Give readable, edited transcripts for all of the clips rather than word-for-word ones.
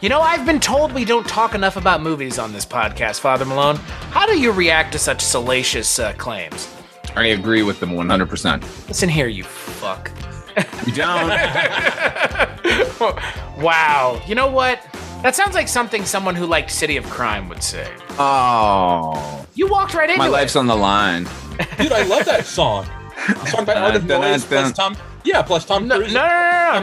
You know, I've been told we don't talk enough about movies on this podcast, Father Malone. How do you react to such salacious claims? I agree with them 100%. Listen here, you fuck. You don't. Wow. You know what? That sounds like something someone who liked City of Crime would say. Oh. You walked right into My it. life's on the line. Dude, I love that song. A song by Art of Noise plus Tom. Yeah, plus Tom Cruise. No.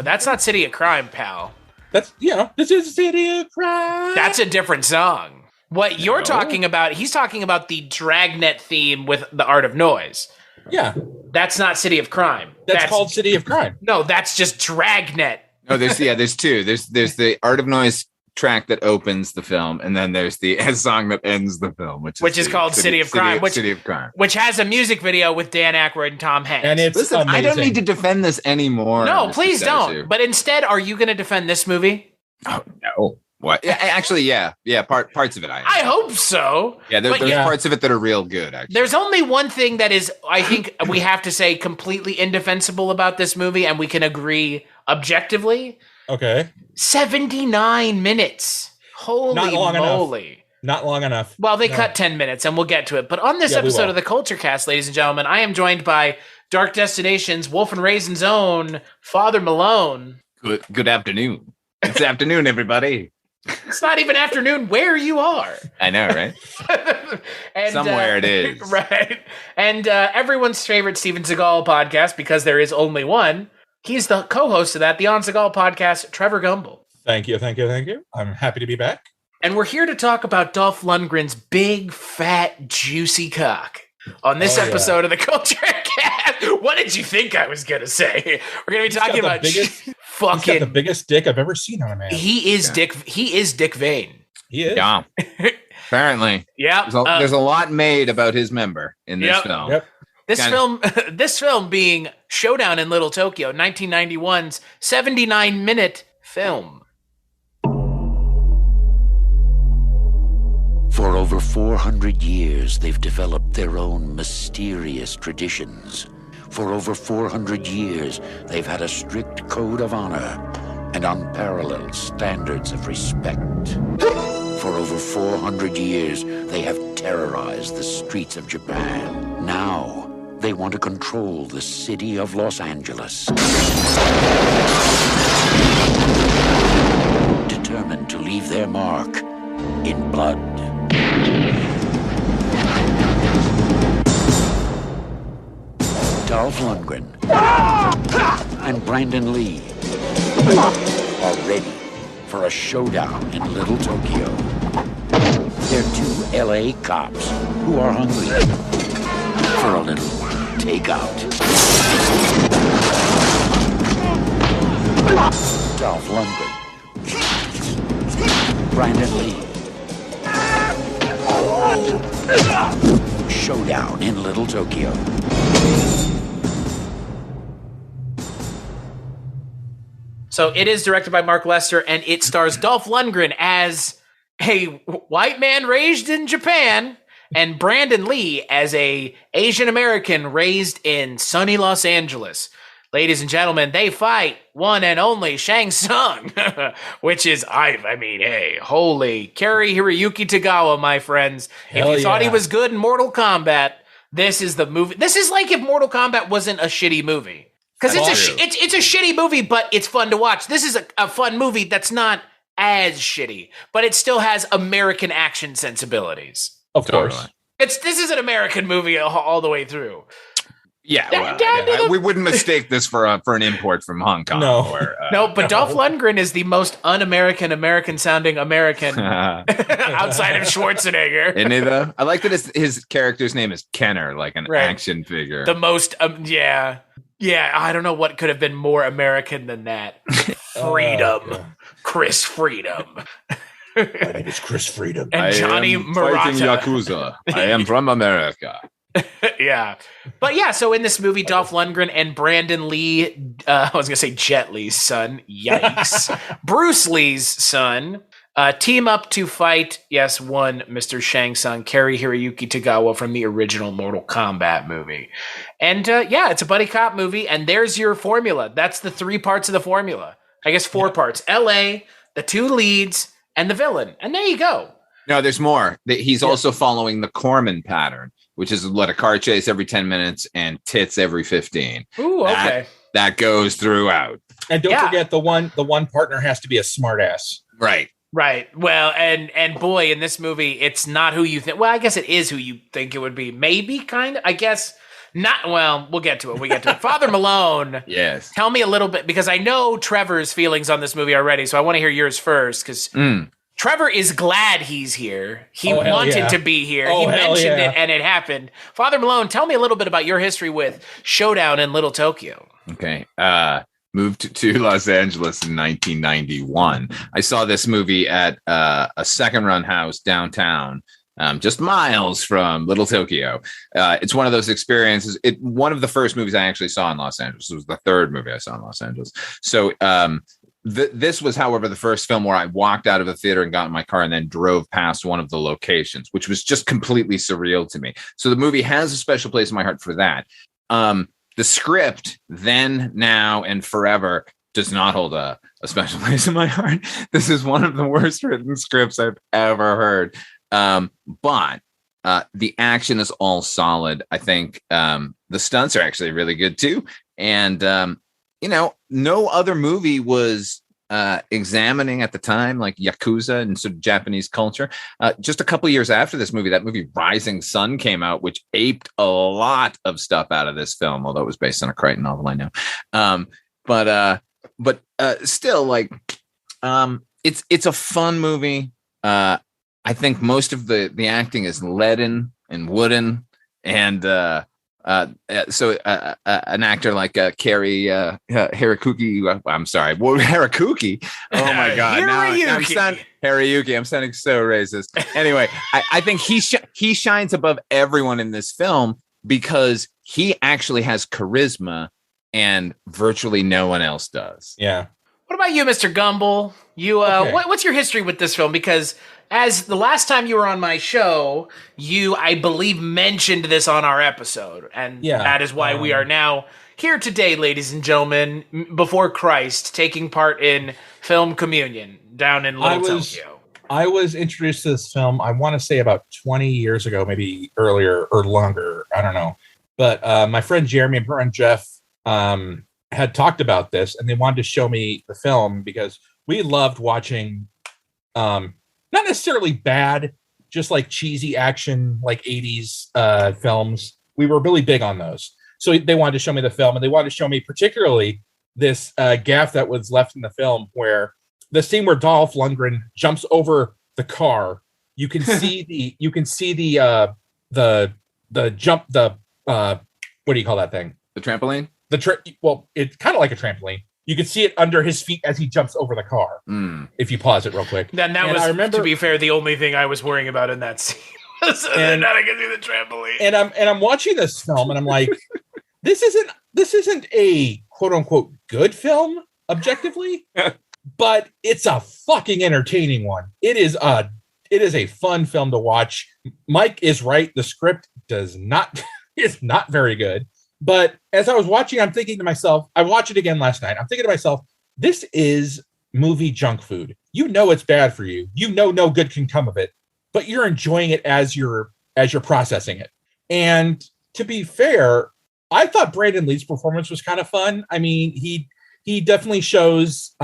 That's not City of Crime, pal. That's, this is City of Crime. That's a different song. What you're talking about, he's talking about the Dragnet theme with the Art of Noise. Yeah. That's not City of Crime. That's called City of Crime. No, that's just Dragnet. No, there's two. There's the Art of Noise track that opens the film, and then there's the song that ends the film, which is called City of Crime, which has a music video with Dan Aykroyd and Tom Hanks. And it's Listen, amazing. I don't need to defend this anymore. No, please don't. But instead, are you going to defend this movie? Oh no. What? Actually, yeah. Parts of it. I hope so. Yeah, there's parts of it that are real good. Actually, there's only one thing that is, I think, we have to say completely indefensible about this movie, and we can agree objectively. Okay. 79 minutes. Holy moly. Not long enough. Well, they cut 10 minutes, and we'll get to it. But on this episode of the Culture Cast, ladies and gentlemen, I am joined by Dark Destination's Wolf and Raisin's own Father Malone. Good afternoon. It's afternoon, everybody. It's not even afternoon where you are. I know, right? And, somewhere it is. Right. And everyone's favorite Steven Seagal podcast, because there is only one. He's the co-host of that, the On Seagal podcast, Trevor Gumbel. Thank you. I'm happy to be back. And we're here to talk about Dolph Lundgren's big, fat, juicy cock on this episode of the Culture Cast. What did you think I was going to say? We're going to be talking about He's got the biggest dick I've ever seen on a man. He is Dick Vane. He is. Yeah. Apparently. Yeah. There's a lot made about his member in this film. Yep. This film being Showdown in Little Tokyo, 1991's 79-minute film. For over 400 years, they've developed their own mysterious traditions. For over 400 years, they've had a strict code of honor and unparalleled standards of respect. For over 400 years, they have terrorized the streets of Japan. Now, they want to control the city of Los Angeles. Determined to leave their mark in blood. Dolph Lundgren and Brandon Lee are ready for a showdown in Little Tokyo. They're two LA cops who are hungry for a little takeout. Dolph Lundgren, Brandon Lee. Showdown in Little Tokyo. So it is directed by Mark Lester, and it stars Dolph Lundgren as a white man raised in Japan, and Brandon Lee as a Asian American raised in sunny Los Angeles. Ladies and gentlemen, they fight one and only Shang Tsung, which is, hey, holy cary-hiroyukitagawa, my friends. If you thought he was good in Mortal Kombat, this is the movie. This is like if Mortal Kombat wasn't a shitty movie. Because it's a shitty movie, but it's fun to watch. This is a fun movie that's not as shitty, but it still has American action sensibilities. Of course. This is an American movie all the way through. Yeah, we wouldn't mistake this for an import from Hong Kong. No, but Dolph Lundgren is the most un-American sounding American outside of Schwarzenegger. Isn't he though? I like that his character's name is Kenner, like an action figure. The most, yeah. I don't know what could have been more American than that. Freedom, Chris Freedom. My name is Chris Freedom. And Johnny Murata. Fighting Yakuza. I am from America. Yeah. But yeah, so in this movie, Dolph Lundgren and Brandon Lee, I was going to say Jet Li's son. Yikes. Bruce Lee's son. Team up to fight, one Mr. Shang Tsung, cary-hiroyukitagawa from the original Mortal Kombat movie. And it's a buddy cop movie, and there's your formula. That's the 3 parts of the formula. I guess 4 parts. LA, the two leads, and the villain. And there you go. No, there's more. He's also following the Corman pattern, which is let a car chase every 10 minutes and tits every 15. Ooh, okay. That goes throughout. And don't forget the one partner has to be a smartass. Right. Right. Well, and boy, in this movie, it's not who you think. Well, I guess it is who you think it would be. Maybe, kind of. I guess not. Well, we'll get to it. Father Malone. Yes. Tell me a little bit, because I know Trevor's feelings on this movie already, so I want to hear yours first, because Trevor is glad he's here. He wanted to be here. He mentioned it, and it happened. Father Malone, tell me a little bit about your history with Showdown in Little Tokyo. Okay. Moved to Los Angeles in 1991. I saw this movie at a second-run house downtown, just miles from Little Tokyo. It's one of those experiences. One of the first movies I actually saw in Los Angeles. It was the third movie I saw in Los Angeles. So this was, however, the first film where I walked out of the theater and got in my car and then drove past one of the locations, which was just completely surreal to me. So the movie has a special place in my heart for that. The script, Then, Now, and Forever, does not hold a special place in my heart. This is one of the worst written scripts I've ever heard. But the action is all solid. I think the stunts are actually really good too. And, no other movie was examining at the time, like Yakuza and sort of Japanese culture. Just a couple years after this movie, that movie Rising Sun came out, which aped a lot of stuff out of this film, although it was based on a Crichton novel, I know. But still, like, it's a fun movie. I think most of the acting is leaden and wooden, and so an actor like cary-hiroyukitagawa, I'm sorry, Hiroyuki. Oh my God! Hiroyuki. I'm sounding so racist. Anyway, I think he shines above everyone in this film because he actually has charisma, and virtually no one else does. Yeah. What about you, Mr. Gumbel? What's your history with this film? Because as the last time you were on my show, you, I believe, mentioned this on our episode. And that is why we are now here today, ladies and gentlemen, before Christ, taking part in film communion down in Little Tokyo. I was introduced to this film, I want to say about 20 years ago, maybe earlier or longer. I don't know. But my friend Jeremy and my friend Jeff had talked about this, and they wanted to show me the film because we loved watching not necessarily bad, just like cheesy action, like 80s films. We were really big on those. So they wanted to show me the film, and they wanted to show me particularly this gaffe that was left in the film where the scene where Dolph Lundgren jumps over the car. You can see the jump, what do you call that thing? The trampoline? Well, it's kind of like a trampoline. You can see it under his feet as he jumps over the car. If you pause it real quick. And that was, I remember, to be fair, the only thing I was worrying about in that scene. And not I can see the trampoline. And I'm watching this film, and I'm like, this isn't a quote unquote good film objectively, but it's a fucking entertaining one. It is a fun film to watch. Mike is right. The script is not very good. But as I was watching, I'm thinking to myself, I watched it again last night. I'm thinking to myself, this is movie junk food. You know it's bad for you. You know no good can come of it, but you're enjoying it as you're processing it. And to be fair, I thought Brandon Lee's performance was kind of fun. I mean, he definitely shows.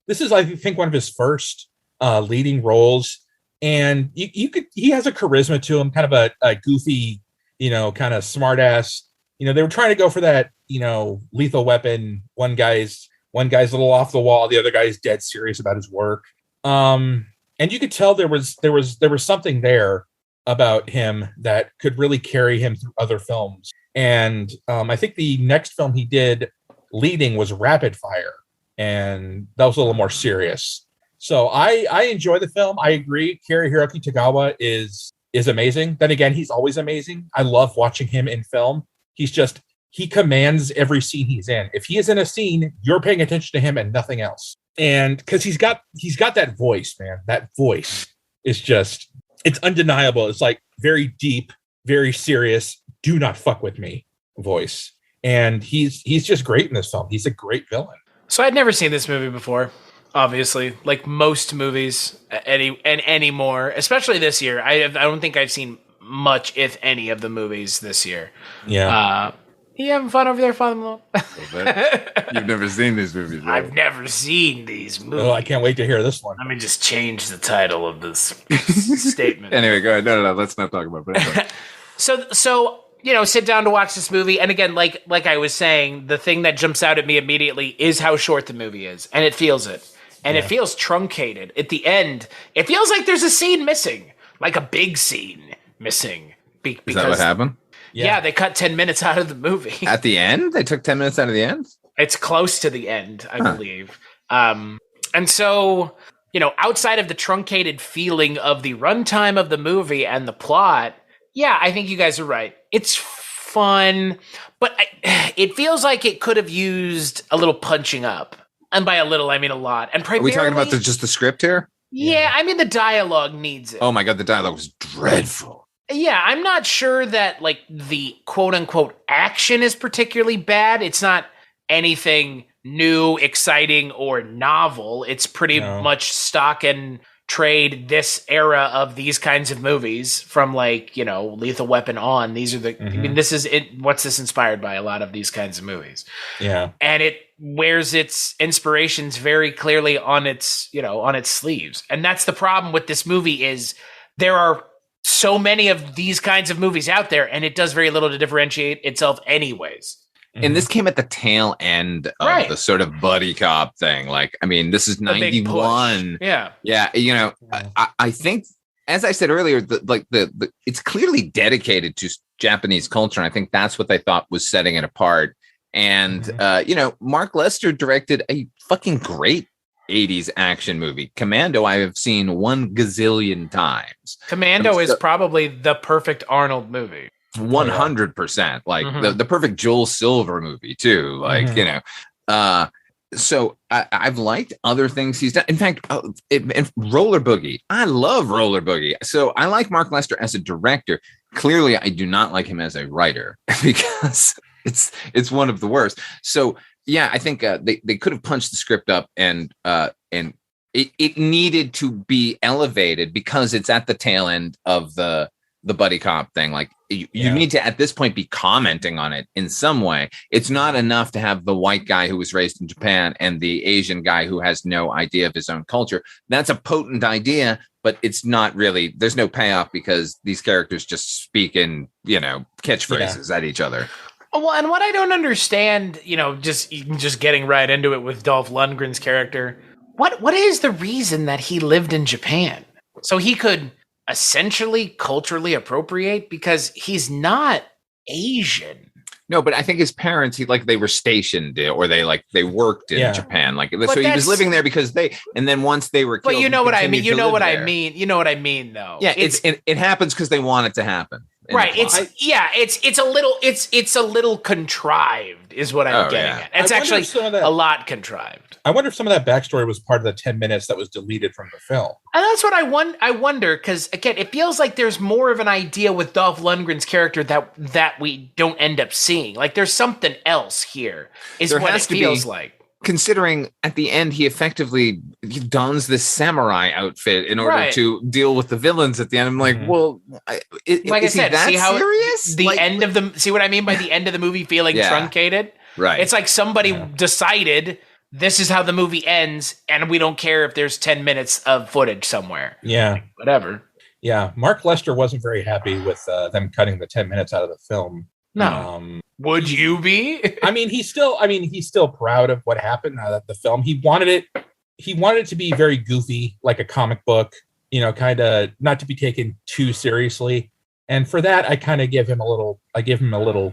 This is, I think, one of his first leading roles, and he has a charisma to him, kind of a goofy, kind of smart ass. They were trying to go for that, Lethal Weapon. One guy's a little off the wall. The other guy's dead serious about his work. And you could tell there was something there about him that could really carry him through other films. And I think the next film he did leading was Rapid Fire. And that was a little more serious. So I enjoy the film. I agree. Cary-Hiroyukitagawa is amazing. Then again, he's always amazing. I love watching him in film. He commands every scene he's in. If he is in a scene, you're paying attention to him and nothing else. And because he's got that voice, man. That voice is just, it's undeniable. It's like very deep, very serious, do not fuck with me voice. And he's just great in this film. He's a great villain. So I'd never seen this movie before. obviously, like most movies anymore, especially this year. I don't think I've seen much, if any, of the movies this year. Yeah. You having fun over there, Father Malone? You've never seen these movies, right? I've never seen these movies. Oh, I can't wait to hear this one. Let me just change the title of this statement. Anyway, go ahead. No. Let's not talk about it. So sit down to watch this movie, and again, like I was saying, the thing that jumps out at me immediately is how short the movie is, and it feels it, and it feels truncated. At the end, it feels like there's a scene missing, like a big scene missing. Is that what happened? Yeah, they cut 10 minutes out of the movie. At the end? They took 10 minutes out of the end? It's close to the end, I believe. And so, outside of the truncated feeling of the runtime of the movie and the plot, yeah, I think you guys are right. It's fun, but it feels like it could have used a little punching up. And by a little, I mean a lot. And Are we talking about just the script here? Yeah, I mean, the dialogue needs it. Oh my God, the dialogue was dreadful. Yeah, I'm not sure that, like, the quote-unquote action is particularly bad. It's not anything new, exciting, or novel. It's pretty much stock and trade this era of these kinds of movies from, like, Lethal Weapon on. These are the... I mean, this is it. What's this inspired by? A lot of these kinds of movies. Yeah. And it wears its inspirations very clearly on its, on its sleeves. And that's the problem with this movie is there are so many of these kinds of movies out there, and it does very little to differentiate itself anyways. And this came at the tail end of the sort of buddy cop thing. Like, I mean, this is 91. Yeah. Yeah. I think, as I said earlier, the it's clearly dedicated to Japanese culture. And I think that's what they thought was setting it apart. And, Mark Lester directed a fucking great 80s action movie. Commando, I have seen 1 gazillion times. Commando is probably the perfect Arnold movie. 100%. Like the perfect Joel Silver movie too. Like, so I've liked other things he's done. In fact, Roller Boogie. I love Roller Boogie. So I like Mark Lester as a director. Clearly, I do not like him as a writer because it's one of the worst. So yeah, I think they could have punched the script up and it needed to be elevated because it's at the tail end of the buddy cop thing. Like you need to, at this point, be commenting on it in some way. It's not enough to have the white guy who was raised in Japan and the Asian guy who has no idea of his own culture. That's a potent idea, but it's not really, there's no payoff because these characters just speak in, catchphrases at each other. Well, and what I don't understand, just getting right into it with Dolph Lundgren's character, what is the reason that he lived in Japan? So he could essentially culturally appropriate because he's not Asian. No, but I think his parents, they were stationed or they worked in Japan. So he was living there because and then once they were killed. But you know what I mean? You know what I mean? You know what I mean, though? Yeah, it happens because they want it to happen. Right. It's a little contrived is what I'm getting at. It's actually a lot contrived. I wonder if some of that backstory was part of the 10 minutes that was deleted from the film. And that's what I wonder, because again, it feels like there's more of an idea with Dolph Lundgren's character that we don't end up seeing. Like there's something else here, is what it feels like. Considering at the end he effectively dons this samurai outfit in order to deal with the villains at the end. I'm like, well, like I said, see how serious? End of the see what I mean by the end of the movie feeling truncated? Right. It's like somebody decided this is how the movie ends, and we don't care if there's 10 minutes of footage somewhere. Yeah, like, whatever. Yeah, Mark Lester wasn't very happy with them cutting the 10 minutes out of the film. No. Would you be? He's still proud of what happened at the film. He wanted it to be very goofy, like a comic book, kind of not to be taken too seriously. And for that, I kind of give him a little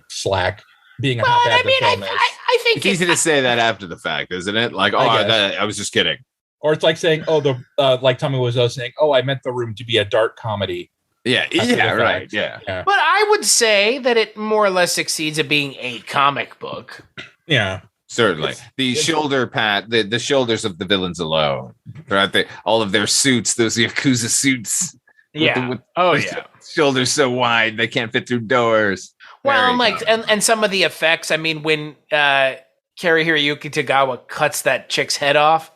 slack, being how bad the film is. I think it's easy to say that after the fact, isn't it? Like, I was just kidding. Or it's like saying, like Tommy Wiseau saying, I meant The Room to be a dark comedy. Yeah, right. Yeah. But I would say that it more or less succeeds at being a comic book. Yeah. Certainly. The shoulders of the villains alone. Right? All of their suits, those Yakuza suits. Yeah. Shoulders so wide they can't fit through doors. Well, and some of the effects, when cary-hiroyukitagawa cuts that chick's head off,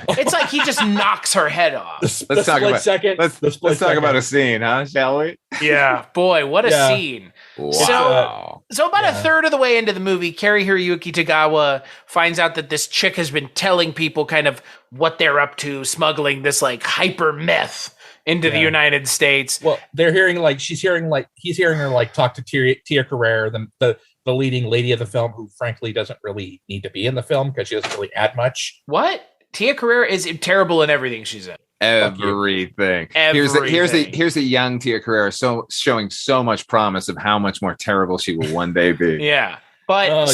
It's like he just knocks her head off. Let's talk about a scene, huh? Shall we? Yeah, boy, what a scene. Wow. So about a third of the way into the movie, cary-hiroyukitagawa finds out that this chick has been telling people kind of what they're up to, smuggling this like hyper meth into the United States. Well, he's hearing her like talk to Tia Carrere, the leading lady of the film, who frankly doesn't really need to be in the film because she doesn't really add much. What? Tia Carrere is terrible in everything she's in. Everything. Here's a young Tia Carrere showing so much promise of how much more terrible she will one day be. Yeah. But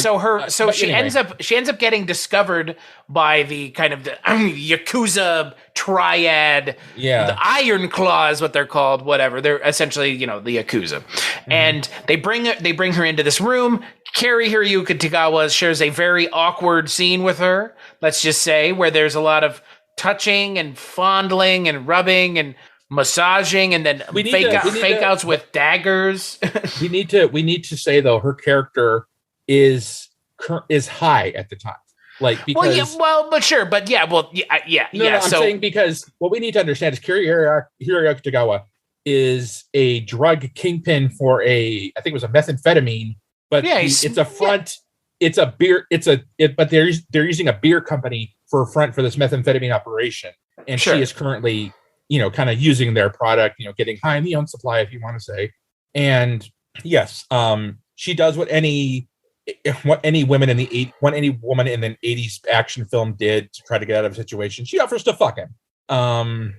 she ends up getting discovered by the kind of the Yakuza triad. Yeah. The Iron Claw is what they're called, whatever. They're essentially, the Yakuza. Mm-hmm. And they bring her into this room. cary-hiroyukitagawa shares a very awkward scene with her, let's just say, where there's a lot of touching and fondling and rubbing and massaging, and then fake outs with daggers. we need to say though, her character is high at the time, like because I'm saying because what we need to understand is cary-hiroyukitagawa is a drug kingpin for I think it was a methamphetamine, but it's a beer, but they're using a beer company for a front for this methamphetamine operation, and she is currently kind of using their product, getting high in the own supply, if you want to say. And yes, she does what any woman in the 80s action film did to try to get out of a situation. She offers to fuck him. And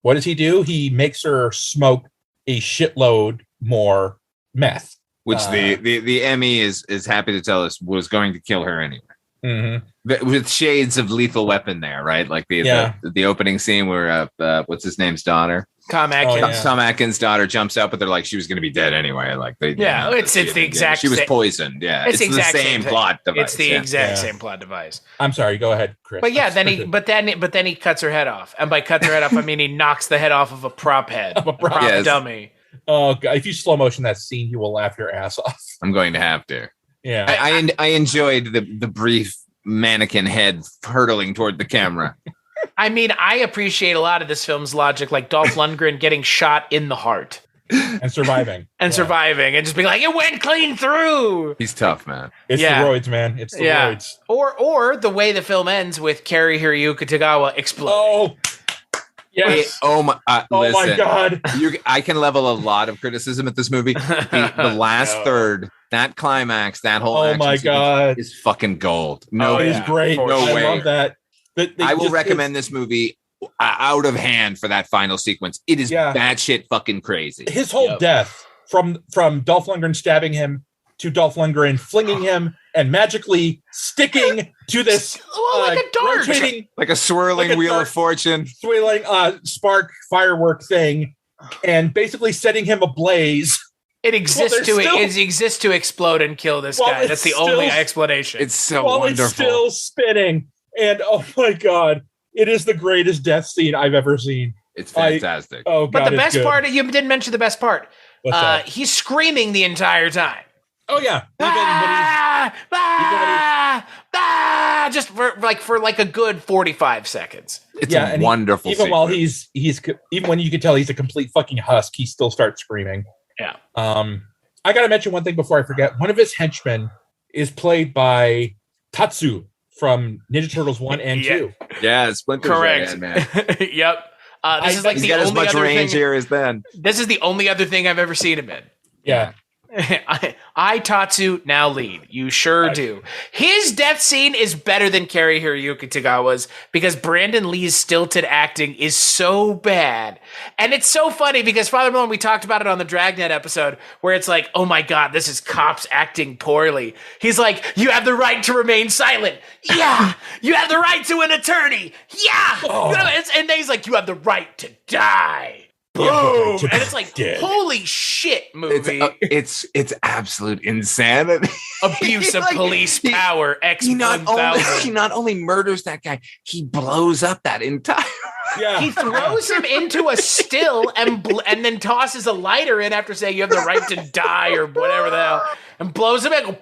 what does he do? He makes her smoke a shitload more meth, which the Emmy is happy to tell us was going to kill her anyway. Mm-hmm. With shades of Lethal Weapon there, right? Like the opening scene where what's his name's daughter, Tom Atkins. Tom Atkins' daughter jumps out, but they're like, she was going to be dead anyway. Like it's the exact. She was poisoned. Yeah, it's the same plot device. It's the exact same plot device. I'm sorry. Go ahead, Chris. But then he cuts her head off, and by cuts her head off, I mean he knocks the head off of a prop head, a prop dummy. Oh, God, if you slow motion that scene, you will laugh your ass off. I'm going to have to. Yeah, I enjoyed the brief mannequin head hurtling toward the camera. I mean, I appreciate a lot of this film's logic, like Dolph Lundgren getting shot in the heart and surviving, and just being like, it went clean through. He's tough, man. It's the roids, man. It's the roids. Or the way the film ends with cary-hiroyukitagawa exploding. Yes. My God! I can level a lot of criticism at this movie. The last third, that climax, that whole action is fucking gold. No, it's great. No way. I love that. I will recommend this movie out of hand for that final sequence. It is batshit fucking crazy. His whole death from Dolph Lundgren stabbing him to Dolph Lundgren flinging him and magically sticking to this like a dart, like a swirling wheel of fortune, swirling spark firework thing, and basically setting him ablaze. It exists to explode and kill this guy. That's the only explanation. It's so wonderful. It's still spinning, and oh my God, it is the greatest death scene I've ever seen. It's fantastic. But the best part, you didn't mention the best part. What's that? He's screaming the entire time. Oh yeah, just for like a good 45 seconds. It's a wonderful. Even while he's even when you can tell he's a complete fucking husk, he still starts screaming. Yeah. I gotta mention one thing before I forget. One of his henchmen is played by Tatsu from Ninja Turtles 1 and 2. Yeah, Splinter's correct, man. Yep. This is like he's got as much range here as then. This is the only other thing I've ever seen him in. Yeah. I Tatsu now lead. You sure do. His death scene is better than cary-hiroyukitagawa's because Brandon Lee's stilted acting is so bad. And it's so funny because Father Malone, we talked about it on the Dragnet episode where it's like, oh my God, this is cops acting poorly. He's like, you have the right to remain silent. Yeah. You have the right to an attorney. Yeah. Oh. And then he's like, you have the right to die. Boom! And it's like, holy shit, movie. It's absolute insanity. Abuse of police power. He not only murders that guy, he blows up that entire. Yeah. He throws him into a still and then tosses a lighter in after saying you have the right to die or whatever the hell, and blows him and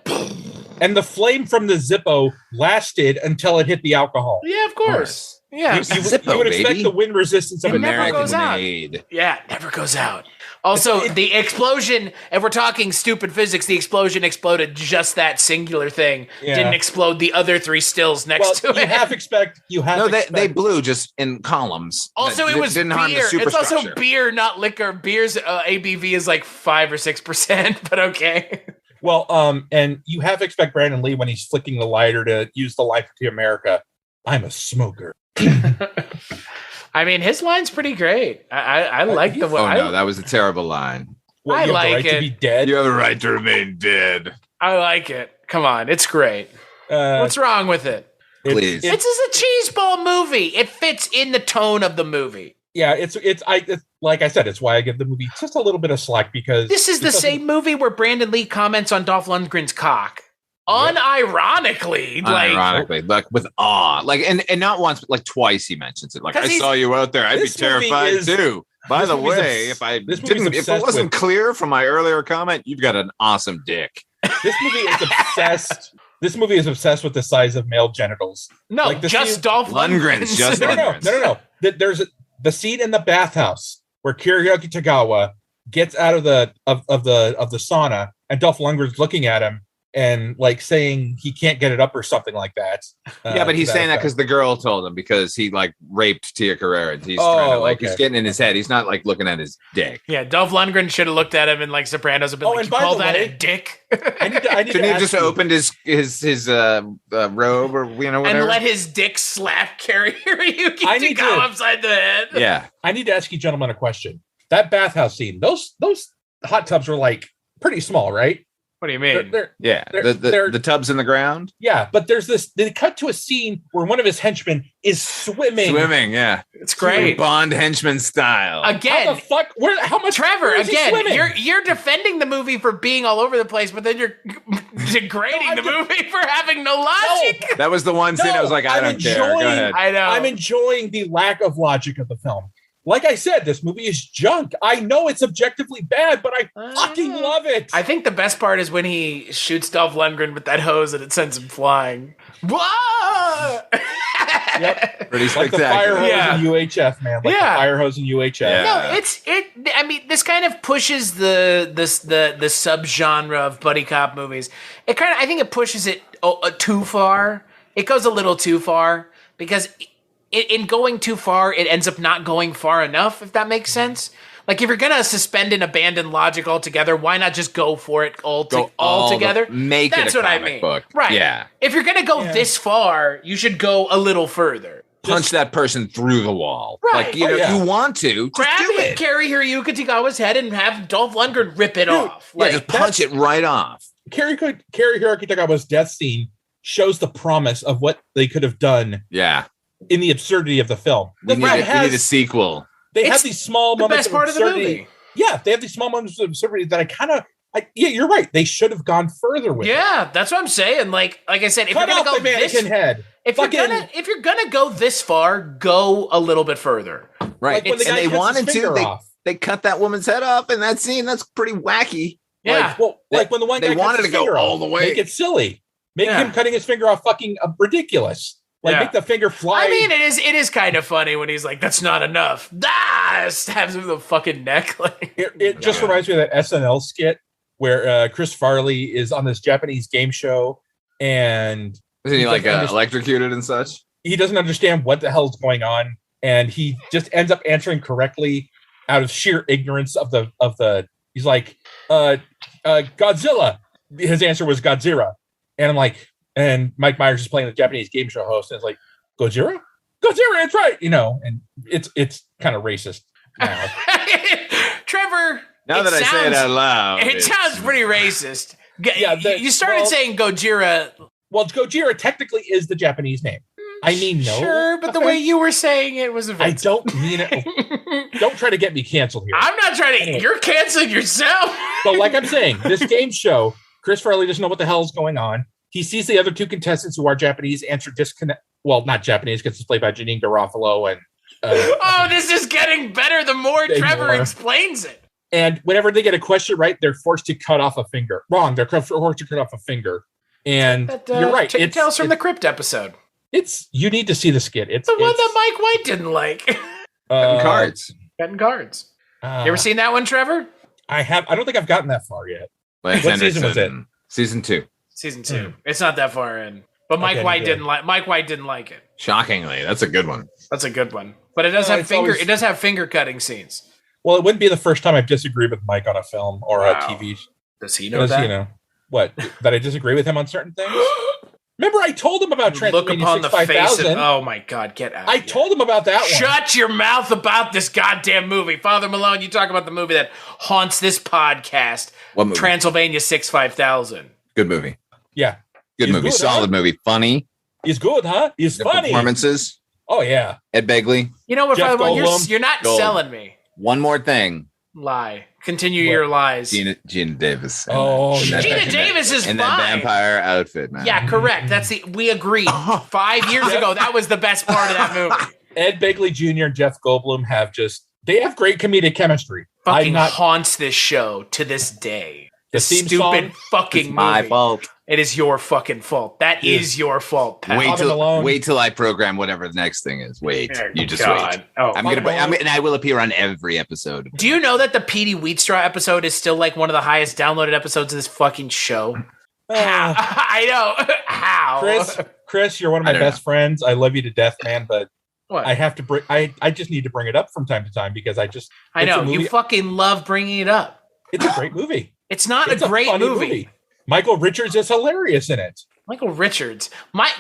And the flame from the Zippo lasted until it hit the alcohol. Yeah, of course. Yeah. You would expect the wind resistance of It a never American goes out. made. Yeah, it never goes out. Also, the explosion, if we're talking stupid physics, the explosion exploded just that singular thing. Yeah. Didn't explode the other three stills next to it. They blew just in columns. Also, That it was didn't harm the beer. It's also superstructure. beer, not liquor. Beer's ABV is like 5 or 6%, but okay. Well, and you have to expect Brandon Lee when he's flicking the lighter to use the light to America. I'm a smoker. I mean, his line's pretty great. I like the way. Oh no, that was a terrible line. Well, I you have the like right to it. be dead. You have the right to remain dead. I like it. Come on, it's great. What's wrong with it? Please. This is a cheeseball movie. It fits in the tone of the movie. Yeah, it's like I said, it's why I give the movie just a little bit of slack because This is the same movie where Brandon Lee comments on Dolph Lundgren's cock. Unironically, like with awe, like and not once, but like twice he mentions it. Like, I saw you out there, I'd be this movie terrified is- too. By the way, this if movie's it wasn't obsessed clear from my earlier comment, you've got an awesome dick. This movie is obsessed. This movie is obsessed with the size of male genitals. No, Like the just scene- Dolph Lundgren's Lundgren's. just No. There's the scene in the bathhouse where cary-hiroyukitagawa gets out of the sauna, and Dolph Lundgren's looking at him and like saying he can't get it up or something like that. Yeah, but he's saying that because the girl told him, because he like raped Tia Carrere. He's trying to like, he's getting in his head. He's not like looking at his dick. Yeah, Dolph Lundgren should have looked at him in like Sopranos and been like, and you by call the that way, a dick? I need Shouldn't to he have ask just you- opened his robe or whatever? And let his dick slap cary-hiroyukitagawa upside the head. Yeah. I need to ask you gentlemen a question. That bathhouse scene, those hot tubs were like pretty small, right? What do you mean? Yeah. They're- The tubs in the ground. Yeah, but there's this. They cut to a scene where one of his henchmen is swimming. Yeah. It's great. Bond henchman style. How Again, the fuck? How much? Trevor, where is he again, swimming? you're defending the movie for being all over the place, but then you're degrading the movie for having no logic. That was the one scene I was like, I don't care. Go ahead. I know. I'm enjoying the lack of logic of the film. Like I said, this movie is junk. I know it's objectively bad, but I fucking love it. I think the best part is when he shoots Dolph Lundgren with that hose and it sends him flying. Whoa! Yep. Pretty Like the fire spectacular. hose Yeah. in UHF, man. Like Yeah. the fire hose in UHF. Yeah. No, I mean, this kind of pushes the subgenre of buddy cop movies. I think it pushes it too far. It goes a little too far because in going too far, it ends up not going far enough, if that makes sense. Like, if you're going to suspend and abandon logic altogether, why not just go for it all together? Make That's it a what I comic mean. book. Right. Yeah. If you're going to go this far, you should go a little further. Punch that person through the wall. Right. Like, you know, you want to. Just Grab do it. cary-hiroyukitagawa's head and have Dolph Lundgren rip it off. Yeah, just punch it right off. Cary-hiroyukitagawa's death scene shows the promise of what they could have done Yeah. in the absurdity of the film. We need a sequel. They It's have these small the moments best part of the absurdity. movie. Yeah, they have these small moments of absurdity that yeah, you're right. They should have gone further with it. Yeah, that's what I'm saying. Like I said, if Cut you're off gonna the go mannequin this, head. if you're gonna go this far, go a little bit further. Right. Like when the and guy they cuts wanted his to. finger They, off. they cut that woman's head off in that scene. That's pretty wacky. Yeah. Like when the one They guy cuts wanted his to go finger all off, the way. Make it silly. Make Yeah. him cutting his finger off fucking ridiculous. Like Yeah. make the finger fly. I mean, it is kind of funny when he's like, "That's not enough." Stabs him in the fucking neck. Like, it just reminds me of that SNL skit where Chris Farley is on this Japanese game show and Isn't he like doesn't understand- electrocuted and such? he doesn't understand what the hell's going on, and he just ends up answering correctly out of sheer ignorance of the. He's like, Godzilla. His answer was Godzilla, and I'm like, and Mike Myers is playing the Japanese game show host, and it's like, Godzilla, that's right, and it's kind of racist now. Trevor. Now that I say it out loud, it sounds pretty racist. Yeah, you started saying Gojira. Well, Gojira technically is the Japanese name. I mean, no, Sure, but the way you were saying it was I offensive. don't mean it. Don't try to get me canceled here. I'm not trying to. Anyway. You're canceling yourself. But like I'm saying, this game show, Chris Farley doesn't know what the hell is going on. He sees the other two contestants who are Japanese answer disconnect. Well, not Japanese because it's played by Janine Garofalo and. Oh, this is getting better the more Big Trevor more. explains it. And whenever they get a question right, they're forced to cut off a finger. Wrong. They're forced to cut off a finger. And you're right. Chicken Tales from the Crypt episode. You need to see the skit. It's the one that Mike White didn't like. Cutting cards. Cutting cards. You ever seen that one, Trevor? I have. I don't think I've gotten that far yet. Lance What season was it? Season 2. Season 2. It's not that far in. But Mike White didn't like it. Shockingly, that's a good one. That's a good one. But it does have it does have finger cutting scenes. Well, it wouldn't be the first time I've disagreed with Mike on a film or a TV. Does he know that? You know what? That I disagree with him on certain things. Remember, I told him about Transylvania Look upon the face of, 5000. oh my God, get out. I told him about that one. Shut your mouth about this goddamn movie. Father Malone, you talk about the movie that haunts this podcast. What movie? Transylvania 5000. Good movie. Yeah. Good movie. Solid movie. Funny. He's good, huh? He's funny. Performances. Oh, yeah. Ed Begley. You know what, Jeff Father Malone, Goldblum. you're not Gold. selling me. One more thing. Lie. Continue your lies. Gina Davis. Oh, In that- Gina Davis is in fine. that vampire outfit, man. Yeah, correct. We agreed. 5 years ago, that was the best part of that movie. Ed Begley Jr. and Jeff Goldblum have great comedic chemistry. Fucking haunts this show to this day. The This theme stupid song, fucking movie. My fault. It is your fucking fault. That is your fault, Pat. Wait till I program whatever the next thing is. Wait. Oh, You just God. wait. Oh, and I will appear on every episode. Do you know that the Petey Wheatstraw episode is still like one of the highest downloaded episodes of this fucking show? How? I know. How? Chris, you're one of my best friends. I love you to death, man, but What? I have to bring. I just need to bring it up from time to time because I know you fucking love bringing it up. It's a great movie. It's not a great funny movie. Michael Richards is hilarious in it. Michael Richards.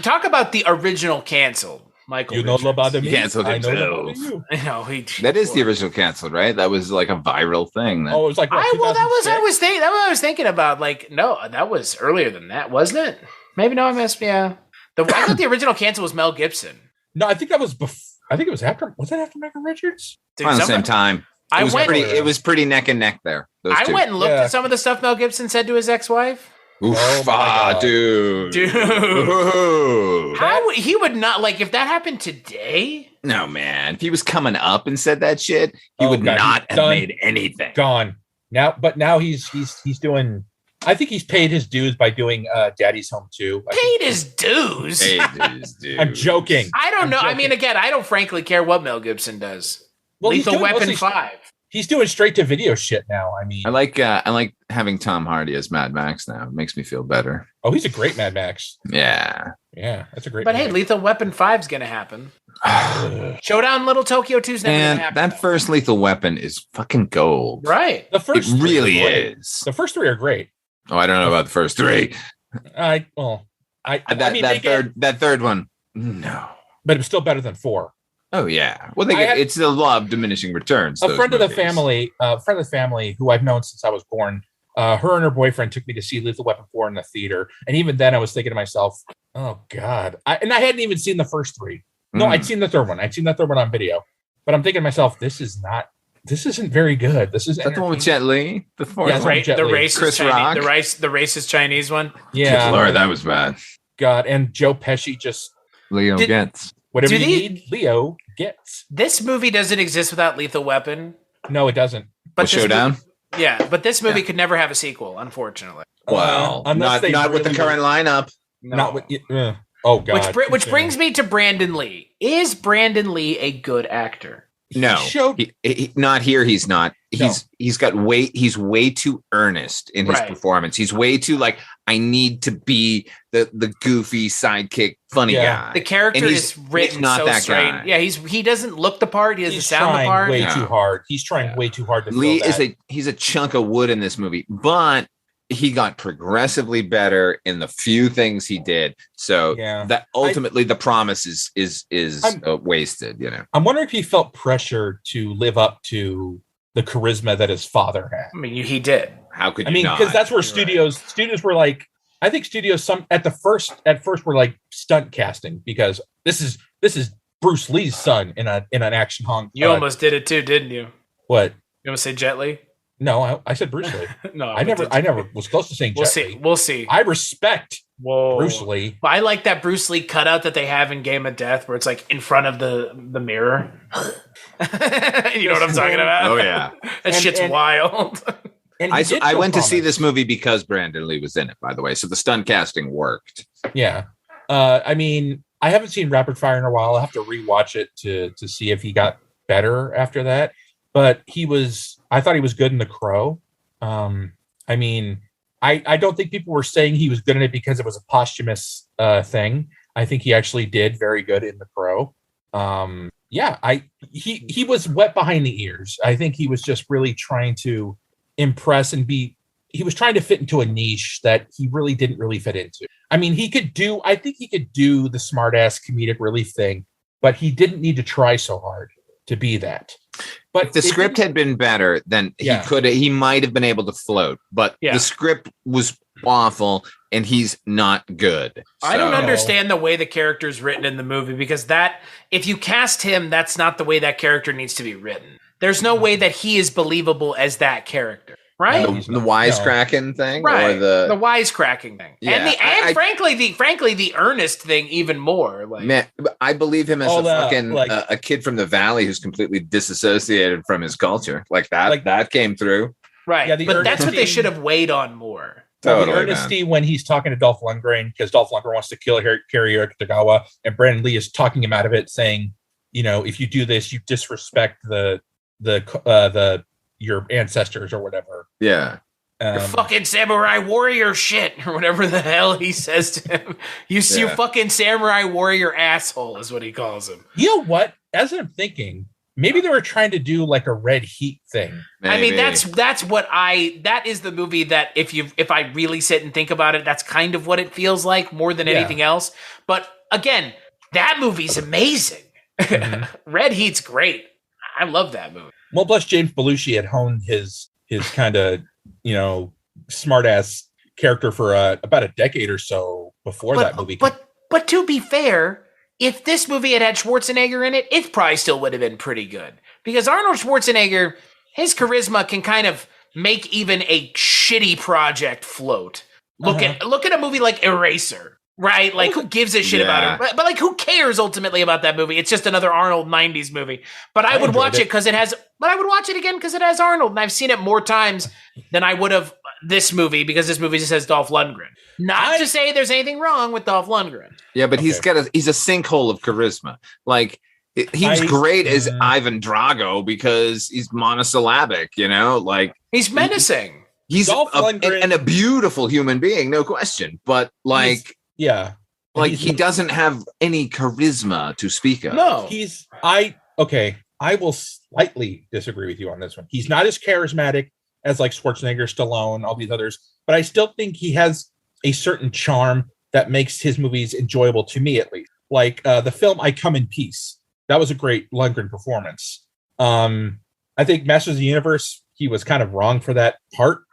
Talk about the original canceled. Michael Richards. Know about me. He canceled I know himself. about you. I know That is the original canceled, right? That was like a viral thing. Oh, it was like that was I was thinking about. Like, no, that was earlier than that, wasn't it? Maybe no, I missed. Yeah, I thought the original cancel was Mel Gibson. No, I think that was before. I think it was after. Was that after Michael Richards? Dude, Around the same time. It was pretty neck and neck there. I went and looked at some of the stuff Mel Gibson said to his ex-wife. Oof, dude. How he would not like if that happened today? No, man. If he was coming up and said that shit, he would not have made anything. Gone now. He's doing. I think he's paid his dues by doing Daddy's Home 2. Paid his dues. I'm joking. I don't know. I mean, again, I don't frankly care what Mel Gibson does. Well, Lethal Weapon 5. He's doing straight to video shit now. I mean, I like having Tom Hardy as Mad Max now. It makes me feel better. Oh, he's a great Mad Max. Yeah, that's a great. But hey, Lethal Weapon 5's gonna happen. Showdown Little Tokyo 2's never gonna happen. That first Lethal Weapon is fucking gold. Right. The first it really is. The first 3 are great. Oh, I don't know about the first 3. That third one, no. But it's still better than 4. Oh yeah. Well, it's the law of diminishing returns. A friend of the family who I've known since I was born. Her and her boyfriend took me to see Lethal Weapon 4 in the theater, and even then, I was thinking to myself, "Oh God!" I hadn't even seen the first 3. No, I'd seen the third one. I'd seen the third one on video, but I'm thinking to myself, "This isn't very good. This is that the one with Jet Li. The fourth one. The race Chris Rock. The racist Chinese one. Yeah, Lord, that was bad. God, and Joe Pesci just Leo gets whatever you need. Leo gets. This movie doesn't exist without Lethal Weapon. No, it doesn't. But Showdown. But this movie could never have a sequel, unfortunately. Well, not with the current lineup. No. Not with. Oh God. Which brings me to Brandon Lee. Is Brandon Lee a good actor? No, not here. He's not. He's got way. He's way too earnest in his performance. He's way too like. I need to be the goofy sidekick, funny guy. The character is written so straight. Guy. Yeah, he doesn't look the part. He doesn't sound the part. Way too hard. He's trying way too hard to. Lee he's a chunk of wood in this movie, but he got progressively better in the few things he did. So that ultimately the promise is wasted. You know, I'm wondering if he felt pressure to live up to the charisma that his father had. I mean, he did. How could you not? Because that's where studios were like. I think studios at first were like stunt casting because this is Bruce Lee's son in an action hong. You almost did it too, didn't you? What? You almost say Jet Li? No, I said Bruce Lee. No, I never was close to saying Jet Li. We'll see. I respect Bruce Lee. But I like that Bruce Lee cutout that they have in Game of Death where it's like in front of the mirror. You know what I'm talking about? Oh yeah. That shit's wild. And he did I show went to see promise. this movie because Brandon Lee was in it, by the way. So the stunt casting worked. Yeah. I mean, I haven't seen Rapid Fire in a while. I'll have to rewatch it to see if he got better after that. But I thought he was good in The Crow. I mean, I don't think people were saying he was good in it because it was a posthumous thing. I think he actually did very good in The Crow. He was wet behind the ears. I think he was just really trying to impress and he was trying to fit into a niche that he really didn't really fit into. I mean, I think he could do the smart ass comedic relief thing, but he didn't need to try so hard to be that. But if the script had been better, then he might have been able to float, but the script was awful and he's not good. So. I don't understand the way the character is written in the movie because if you cast him, that's not the way that character needs to be written. There's no way that he is believable as that character. Right, the wisecracking thing, right? Or the wisecracking thing, frankly, the earnest thing even more. Like, man, I believe him as a kid from the valley who's completely disassociated from his culture. Like that, that came through, right? Yeah, but that's what they should have weighed on more. Totally, the earnesty when he's talking to Dolph Lundgren because Dolph Lundgren wants to kill cary-hiroyukitagawa, and Brandon Lee is talking him out of it, saying, if you do this, you disrespect your ancestors or whatever. Yeah. Your fucking samurai warrior shit or whatever the hell he says to him. You fucking samurai warrior asshole is what he calls him. You know what? As I'm thinking, maybe they were trying to do like a Red Heat thing. Maybe. I mean, that is the movie that if I really sit and think about it, that's kind of what it feels like more than anything else. But again, that movie's amazing. Mm-hmm. Red Heat's great. I love that movie. Well, plus James Belushi had honed his kind of, smart ass character for about a decade or so before that movie. But to be fair, if this movie had Schwarzenegger in it, it probably still would have been pretty good. Because Arnold Schwarzenegger, his charisma can kind of make even a shitty project float. Look at a movie like Eraser. Right, like who gives a shit about it? But like, who cares ultimately about that movie? It's just another Arnold '90s movie. But I would watch it because it has. But I would watch it again because it has Arnold, and I've seen it more times than I would have this movie because this movie just has Dolph Lundgren. Not to say there's anything wrong with Dolph Lundgren. Yeah, but he's a sinkhole of charisma. Like he's great as Ivan Drago because he's monosyllabic. Like he's menacing. He's and a beautiful human being, no question. But like. Yeah. Like he doesn't have any charisma to speak of. No. I will slightly disagree with you on this one. He's not as charismatic as like Schwarzenegger, Stallone, all these others, but I still think he has a certain charm that makes his movies enjoyable to me, at least. Like the film I Come in Peace. That was a great Lundgren performance. I think Masters of the Universe, he was kind of wrong for that part.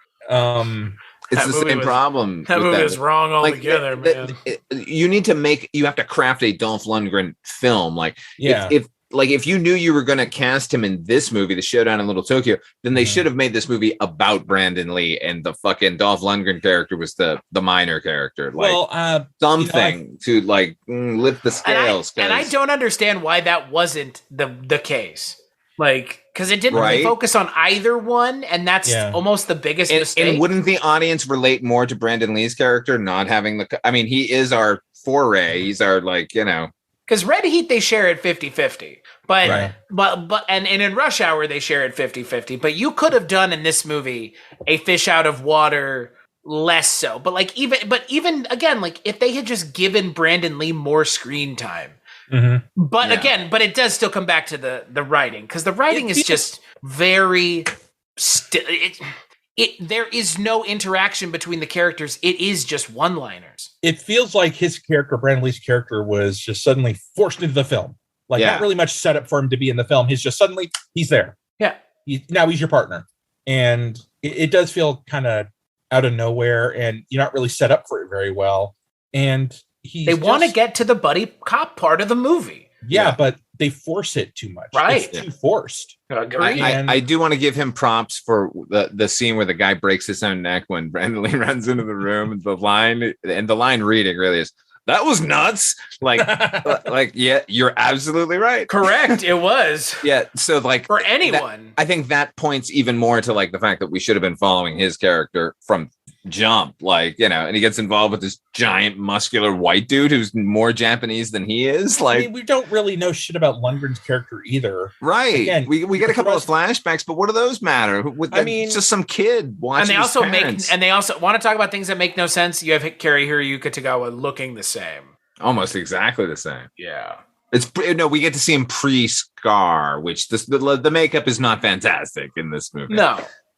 It's the same problem. That movie is wrong altogether, man. You have to craft a Dolph Lundgren film. Like, if you knew you were going to cast him in this movie, The Showdown in Little Tokyo, then they should have made this movie about Brandon Lee, and the fucking Dolph Lundgren character was the minor character. Like, something to like lift the scales. And I don't understand why that wasn't the case. Like, because it didn't really focus on either one, and that's almost the biggest mistake. And wouldn't the audience relate more to Brandon Lee's character not having he is our foray. He's our, because Red Heat, they share it 50-50. But in Rush Hour, they share it 50-50. But you could have done in this movie a fish out of water less so. But even again, like if they had just given Brandon Lee more screen time. Mm-hmm. But it does still come back to the writing, because the writing is just very there is no interaction between the characters. It is just one-liners. It feels like his character, Brandon Lee's character, was just suddenly forced into the film. Not really much setup for him to be in the film. He's just suddenly he's there. Yeah. Now he's your partner, and it does feel kind of out of nowhere, and you're not really set up for it very well. And they want to get to the buddy cop part of the movie. Yeah, but they force it too much. Right. It's too forced. I do want to give him props for the scene where the guy breaks his own neck when Brandon Lee runs into the room. And the line reading really is, that was nuts. Like, yeah, you're absolutely right. Correct. It was. Yeah. So like for anyone, I think that points even more to like the fact that we should have been following his character from jump, like, you know, and he gets involved with this giant muscular white dude who's more Japanese than he is. Like, I mean, we don't really know shit about Lundgren's character either. Right. Again, we get a couple of flashbacks, but what do those matter? I mean, it's just some kid watching. And they also want to talk about things that make no sense. You have cary-hiroyukitagawa looking the same. Almost exactly the same. Yeah. We get to see him pre-scar, which the makeup is not fantastic in this movie.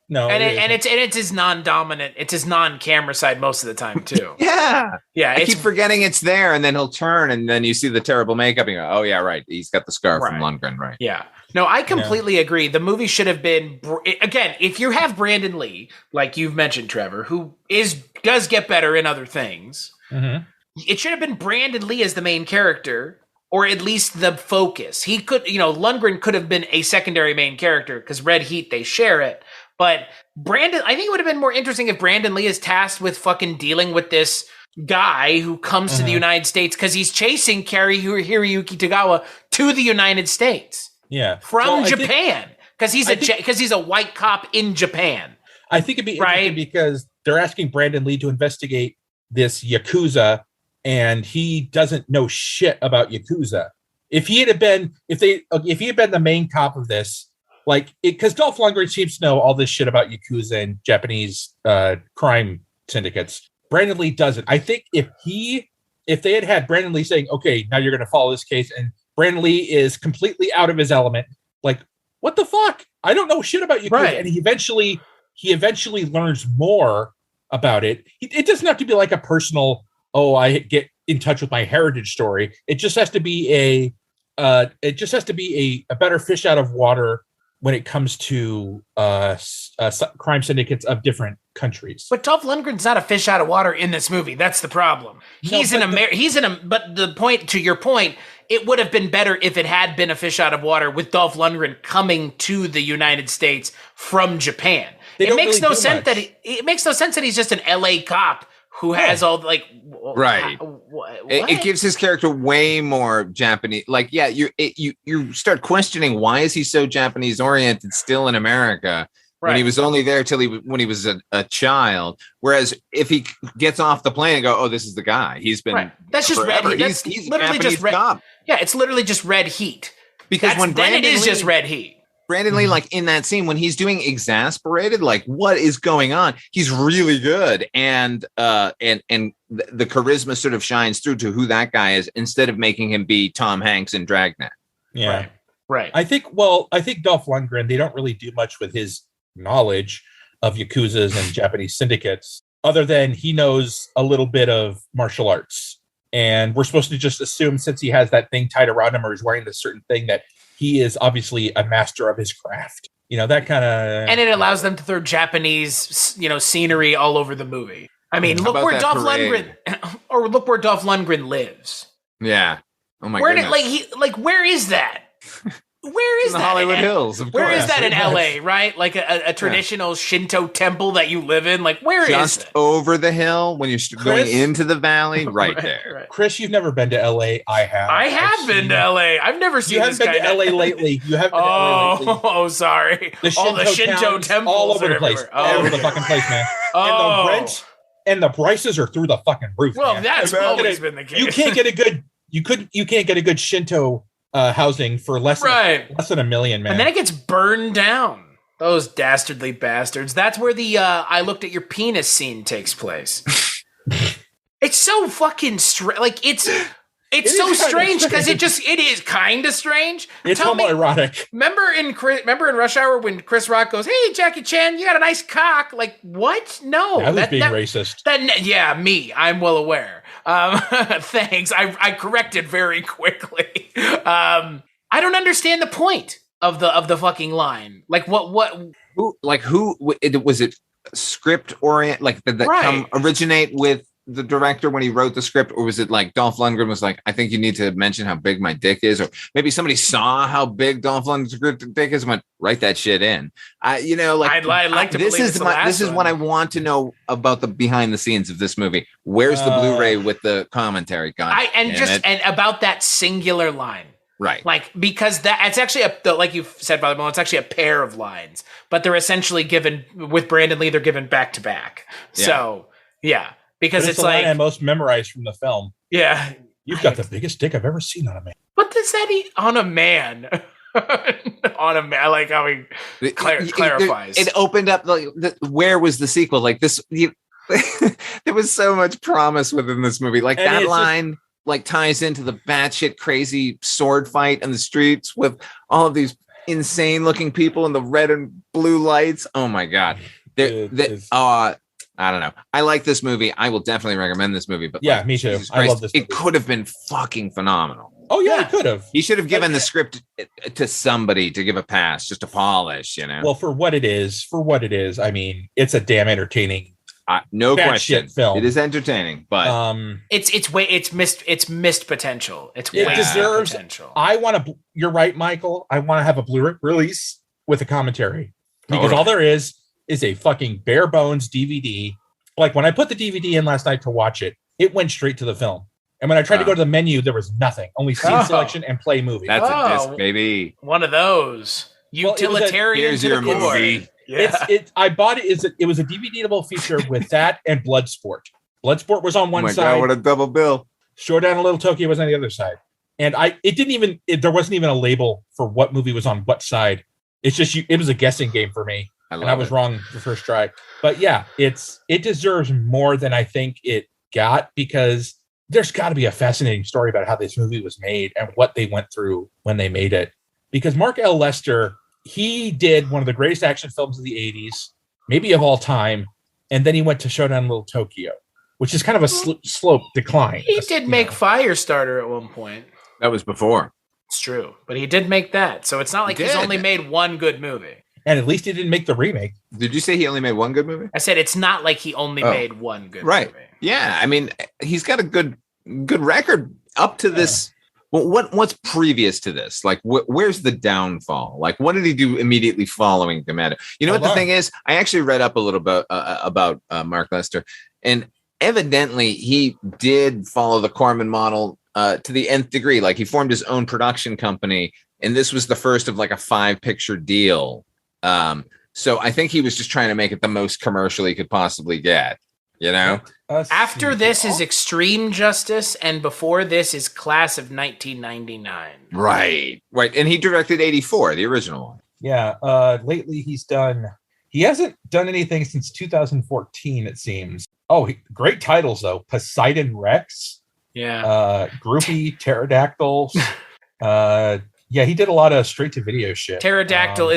No, and it's his non-dominant, it's his non-camera side most of the time too. Yeah. I keep forgetting it's there, and then he'll turn, and then you see the terrible makeup, and you go, "Oh yeah, right. He's got the scar from Lundgren, right?" Yeah. No, I completely agree. The movie should have been again. If you have Brandon Lee, like you've mentioned, Trevor, who does get better in other things, it should have been Brandon Lee as the main character, or at least the focus. He could, Lundgren could have been a secondary main character because Red Heat, they share it. But I think it would have been more interesting if Brandon Lee is tasked with fucking dealing with this guy who comes to the United States because he's chasing cary-hiroyukitagawa to the United States. Yeah. From Japan. Because he's a white cop in Japan. I think it'd be interesting because they're asking Brandon Lee to investigate this Yakuza, and he doesn't know shit about Yakuza. If he had been the main cop of this, because Dolph Lundgren seems to know all this shit about Yakuza and Japanese crime syndicates. Brandon Lee doesn't. I think if they had Brandon Lee saying, "Okay, now you're going to follow this case," and Brandon Lee is completely out of his element, like, what the fuck? I don't know shit about Yakuza, right. And he eventually learns more about it. It doesn't have to be like a personal, I get in touch with my heritage story. It just has to be a better fish out of water when it comes to crime syndicates of different countries. But Dolph Lundgren's not a fish out of water in this movie. That's the problem. But the point, to your point, it would have been better if it had been a fish out of water with Dolph Lundgren coming to the United States from Japan. It makes no sense that he's just an LA cop who has all right. It gives his character way more Japanese. Like, yeah, you start questioning, why is he so Japanese oriented still in America when he was only there when he was a child? Whereas if he gets off the plane and go, "Oh, this is the guy," he's been that's just forever. Red Heat. He's literally just Red. Yeah, it's literally just Red Heat. Because it is just Red Heat. Brandon Lee, like in that scene when he's doing Exasperated, like, what is going on? He's really good, and the charisma sort of shines through to who that guy is instead of making him be Tom Hanks in Dragnet. Yeah, right. I think Dolph Lundgren, they don't really do much with his knowledge of Yakuzas and Japanese syndicates, other than he knows a little bit of martial arts, and we're supposed to just assume, since he has that thing tied around him or is wearing this certain thing, that he is obviously a master of his craft. That kind of... And it allows them to throw Japanese, scenery all over the movie. I mean, look where Dolph Lundgren lives. Yeah. Oh my goodness. Where is that? Where is in the that? Hollywood Hills, of course. Where is that in LA, right? Like a traditional Shinto temple that you live in? Like, where is it? Just over the hill when you're going into the valley, right there. Right. Chris, you've never been to LA. I have. I have been to LA. I've never seen this guy. You haven't been to LA lately. You haven't been to LA lately. Oh, sorry. All the Shinto temples all over the place. All over the fucking place, man. And the rent and the prices are through the fucking roof. Well, man. that's always been the case. You can't get a good Shinto housing for less than $1 million, man. And then it gets burned down. Those dastardly bastards. That's where the I looked at your penis scene takes place. It's so fucking strange. It's so strange because it is kind of strange. It's homoerotic. Remember in Rush Hour when Chris Rock goes, "Hey, Jackie Chan, you got a nice cock." Like, what? No. That was being racist. Me. I'm well aware. Thanks. I corrected very quickly. I don't understand the point of the fucking line. Like, who was it script orient? Like, did that originate with the director when he wrote the script, or was it like Dolph Lundgren was like, I think you need to mention how big my dick is, or maybe somebody saw how big Dolph Lundgren's dick is and went, write that shit in. I'd like to this is what I want to know about the behind the scenes of this movie. Where's the Blu-ray with the commentary? And about that singular line. Right. Like, because it's actually like you said, Brother Malone, it's actually a pair of lines, but they're essentially given with Brandon Lee, they're given back to back. Yeah. So yeah, because it's the like line I most memorized from the film. Yeah. You've got the biggest dick I've ever seen on a man. What does that on a man? On a man, I like how he clarifies. It opened up where was the sequel? Like this, there was so much promise within this movie. Like and that line like ties into the batshit crazy sword fight in the streets with all of these insane looking people in the red and blue lights. Oh my God. I don't know. I like this movie. I will definitely recommend this movie. But yeah, me too. Christ, I love this movie. It could have been fucking phenomenal. Oh yeah, it could have. He should have given the script to somebody to give a pass, just to polish, you know. Well, for what it is, I mean, it's a damn entertaining. No question. Film. It is entertaining, but it's missed potential. It deserves potential. You're right, Michael. I want to have a Blu-ray release with a commentary because all there is a fucking bare bones DVD. Like when I put the DVD in last night to watch it, it went straight to the film. And when I tried to go to the menu, there was nothing. Only scene selection and play movie. That's a disc, baby. One of those utilitarian. Here's your movie. Yeah. I bought it. It was a DVD double feature with that and Bloodsport. Bloodsport was on one side. God, what a double bill! Showdown in Little Tokyo was on the other side, and there wasn't even a label for what movie was on what side. It's just it was a guessing game for me, and I was wrong the first try. But yeah, it deserves more than I think it got because there's got to be a fascinating story about how this movie was made and what they went through when they made it. Because Mark L. Lester, he did one of the greatest action films of the 80s, maybe of all time. And then he went to Showdown in Little Tokyo, which is kind of a slope decline. He did make Firestarter at one point. That was before. It's true. But he did make that. So it's not like he's only made one good movie. And at least he didn't make the remake. Did you say he only made one good movie? I said it's not like he only made one good movie. Yeah. I mean, he's got a good record up to this. Well, what's previous to this? Like, where's the downfall? Like, what did he do immediately following Commando? You know what the thing is? I actually read up a little bit about Mark Lester, and evidently he did follow the Corman model to the nth degree. Like, he formed his own production company, and this was the first of like a 5-picture deal. So I think he was just trying to make it the most commercial he could possibly get. You know, after this is Extreme Justice, and before this is Class of 1999. Right. And he directed 84, the original one. Yeah. Lately he hasn't done anything since 2014, it seems. Oh, great titles though. Poseidon Rex. Yeah. Groupie, Pterodactyls. Yeah, he did a lot of straight to video shit. Pterodactyl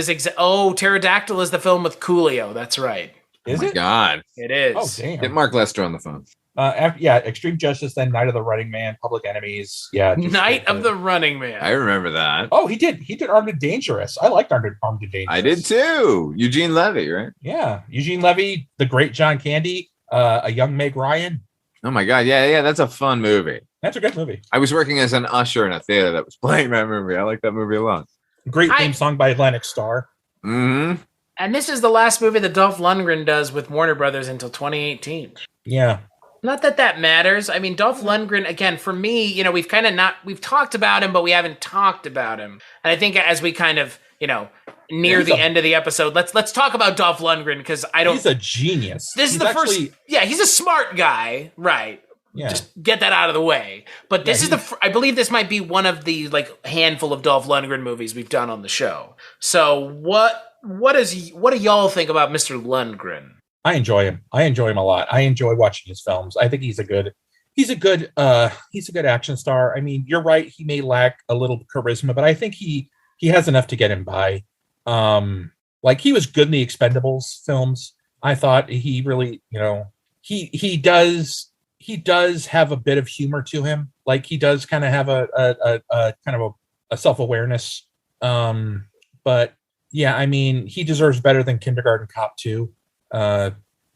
Pterodactyl is the film with Coolio. That's right. Is it? God. It is. Oh, damn. Get Mark Lester on the phone. Extreme Justice, then Night of the Running Man, Public Enemies. Yeah. Night of the Running Man. I remember that. Oh, he did Armed and Dangerous. I liked Armed and Dangerous. I did too. Eugene Levy, right? Yeah. Eugene Levy, the great John Candy, a young Meg Ryan. Oh my God. Yeah. That's a fun movie. That's a good movie. I was working as an usher in a theater that was playing that movie. I like that movie a lot. Great theme song by Atlantic Starr. Mm-hmm. And this is the last movie that Dolph Lundgren does with Warner Brothers until 2018. Yeah. Not that matters. I mean, Dolph Lundgren, again, for me, we've talked about him, but we haven't talked about him. And I think as we kind of, near the end of the episode, let's talk about Dolph Lundgren because he's a genius. He's first. Yeah, he's a smart guy, right? Yeah. Just get that out of the way. But this is I believe this might be one of the handful of Dolph Lundgren movies we've done on the show. So what do y'all think about Mr. Lundgren? I enjoy him. I enjoy him a lot. I enjoy watching his films. I think he's a good action star. I mean, you're right. He may lack a little charisma, but I think he has enough to get him by. He was good in the Expendables films. I thought he really, he does have a bit of humor to him. Like he does kind of have a kind of a self-awareness. But yeah, I mean, he deserves better than Kindergarten Cop 2.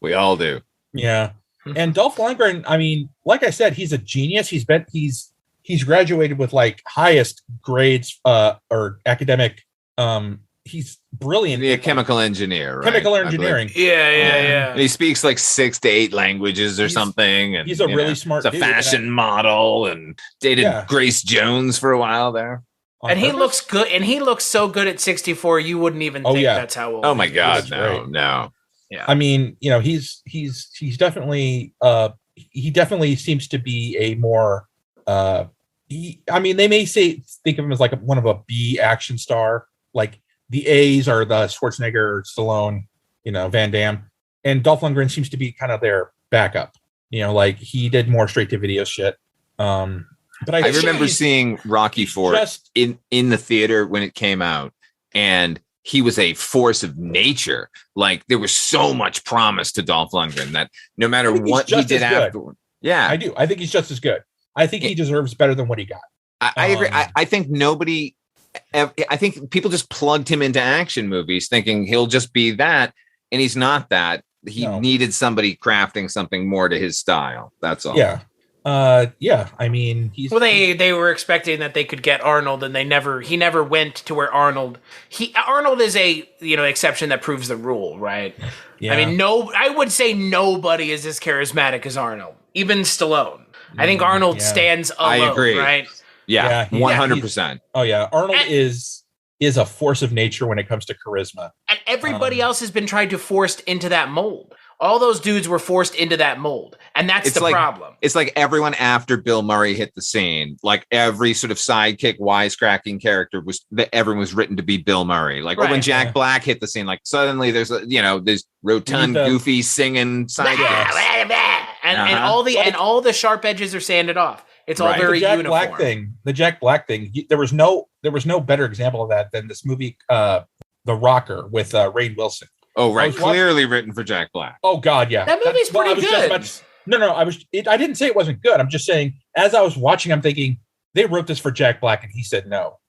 We all do. Yeah. And Dolph Lundgren, I mean, like I said, he's a genius. He's graduated with like highest grades or academic. He's brilliant. A chemical engineer, right? Chemical engineering. Yeah. And he speaks like 6 to 8 languages or something. And he's a really smart dude. He's a fashion model and dated Grace Jones for a while there. And he looks good. And he looks so good at 64. You wouldn't even think that's how old. Oh my God, no. Yeah. I mean, he's definitely he definitely seems to be a more they may think of him as like one of a B action star. Like the A's are the Schwarzenegger, Stallone, Van Damme, and Dolph Lundgren seems to be kind of their backup. Like he did more straight to video shit. But I remember seeing Rocky IV in the theater when it came out, and he was a force of nature. Like there was so much promise to Dolph Lundgren that no matter what he did afterward. Yeah, I do. I think he's just as good. I think he deserves better than what he got. I agree. I think I think people just plugged him into action movies thinking he'll just be that. And he's not that. He needed somebody crafting something more to his style. That's all. Yeah. I mean, they were expecting that they could get Arnold, and he never went to where Arnold is a exception that proves the rule, right? Yeah. I mean, I would say nobody is as charismatic as Arnold, even Stallone. I think Arnold stands alone. I agree. Right? Yeah, 100%. Oh yeah, Arnold is a force of nature when it comes to charisma. And everybody else has been tried to forced into that mold. All those dudes were forced into that mold. And that's the problem. It's like everyone after Bill Murray hit the scene, like every sort of sidekick, wisecracking character everyone was written to be Bill Murray. Like when Jack Black hit the scene, like suddenly there's this rotund, goofy singing sidekick. And all the sharp edges are sanded off. It's all very uniform. The Jack Black thing. There was no better example of that than this movie, The Rocker, with Rainn Wilson. Oh, right. Clearly written for Jack Black. Oh God, yeah. That movie's pretty good. I didn't say it wasn't good. I'm just saying, as I was watching, I'm thinking they wrote this for Jack Black, and he said no.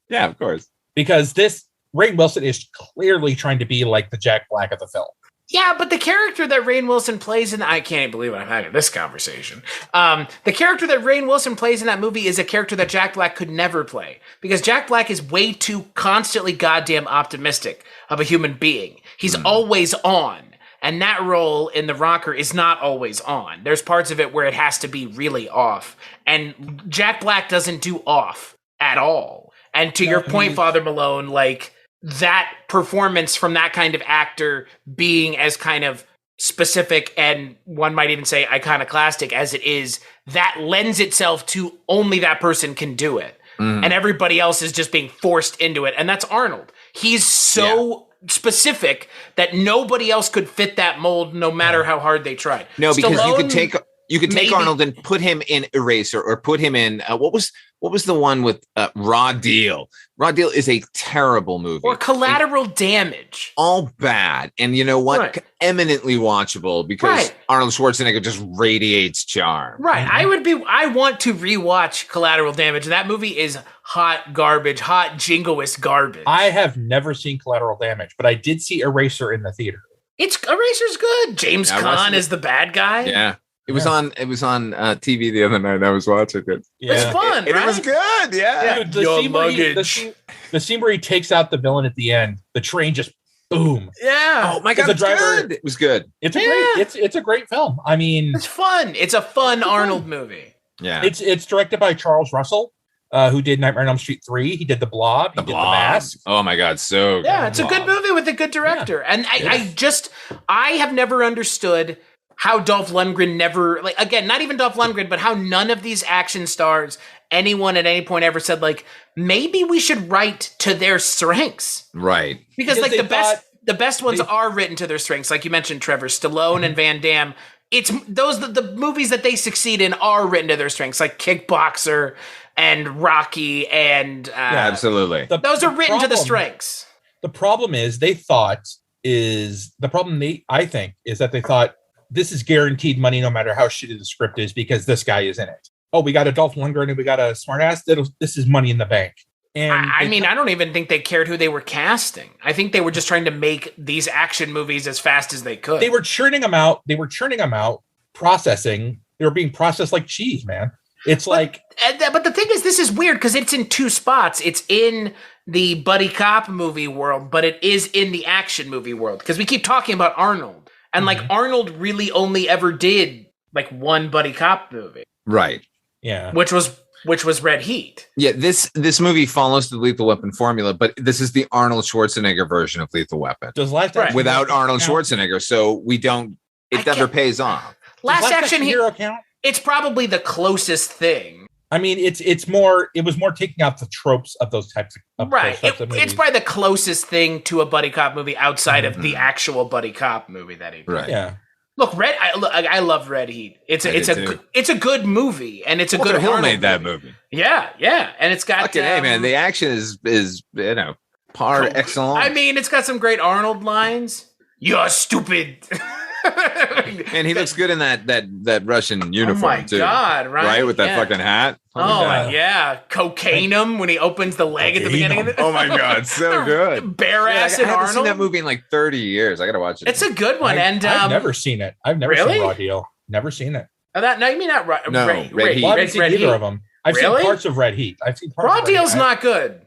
Yeah, of course. Because Rainn Wilson is clearly trying to be like the Jack Black of the film. Yeah, but the character that Rainn Wilson plays I can't believe I'm having this conversation. The character that Rainn Wilson plays in that movie is a character that Jack Black could never play, because Jack Black is way too constantly goddamn optimistic of a human being. He's always on. And that role in The Rocker is not always on. There's parts of it where it has to be really off. And Jack Black doesn't do off at all. And to your point, Father Malone, like, that performance from that kind of actor being as kind of specific and one might even say iconoclastic as it is, that lends itself to only that person can do it. And everybody else is just being forced into it. And that's Arnold. He's so specific that nobody else could fit that mold no matter how hard they tried. No, because you could take Arnold and put him in Eraser, or put him in what was the one with Raw Deal? Raw Deal is a terrible movie. Or Collateral Damage. All bad. And you know what? Right. Eminently watchable, because Arnold Schwarzenegger just radiates charm. Right. I want to rewatch Collateral Damage. That movie is hot garbage, hot jingoist garbage. I have never seen Collateral Damage, but I did see Eraser in the theater. Eraser's good. James Caan is the bad guy. Yeah. It was on TV the other night. I was watching it. Yeah. It's fun, right? It was good. Yeah. Dude, the scene where he takes out the villain at the end, the train just boom. Yeah. Oh my God. It was good. It's a great film. I mean, it's fun. It's a fun Arnold movie. Yeah. It's directed by Charles Russell, who did Nightmare on Elm Street 3. He did The Blob. He did The Mask. Oh my God. So yeah, good. It's a good movie with a good director. Yeah. And I have never understood how Dolph Lundgren never, like, again, not even Dolph Lundgren, but how none of these action stars, anyone at any point ever said, like, maybe we should write to their strengths. Right. Because like the best ones are written to their strengths. Like you mentioned, Trevor, Stallone and Van Damme. It's the movies that they succeed in are written to their strengths, like Kickboxer and Rocky and absolutely. Those are written to the strengths. The problem is I think is that they thought, this is guaranteed money no matter how shitty the script is, because this guy is in it. Oh, we got a Dolph Lundgren and we got a smartass. This is money in the bank. And I don't even think they cared who they were casting. I think they were just trying to make these action movies as fast as they could. They were churning them out. processing. They were being processed like cheese, man. It's but the thing is, this is weird because it's in two spots. It's in the buddy cop movie world, but it is in the action movie world because we keep talking about Arnold, and like Arnold really only ever did like one buddy cop movie, right? Yeah, which was Red Heat. Yeah, this movie follows the Lethal Weapon formula, but this is the Arnold Schwarzenegger version of Lethal Weapon. Does Last Action without Hero Arnold count? Schwarzenegger, so we don't. It never pays off. Last Action Hero count? It's probably the closest thing. I mean, it was more taking out the tropes of those types of right. those types of movies. It's probably the closest thing to a buddy cop movie outside of the actual buddy cop movie that he did. Right. Yeah. Look, I love Red Heat. It's a good movie, and it's a Walter good. Hill Arnold made that movie. Yeah, and it's got. Fucking hey, man, the action is par excellence. I mean, it's got some great Arnold lines. You're stupid. And he looks good in that Russian uniform too. Oh my god! Right with that fucking hat. Cocaine him when he opens the leg at the beginning of it. Oh my god, so good. Bare ass I and haven't seen Arnold. that movie in like 30 years. I gotta watch it. It's a good one, I've never seen it. I've never really? seen Raw Deal. Never seen it. No, you mean not Red Heat. Well, I haven't seen either of them. I've Really? seen parts of Red Heat. I've seen parts Raw of Red Deal's Heat. not good.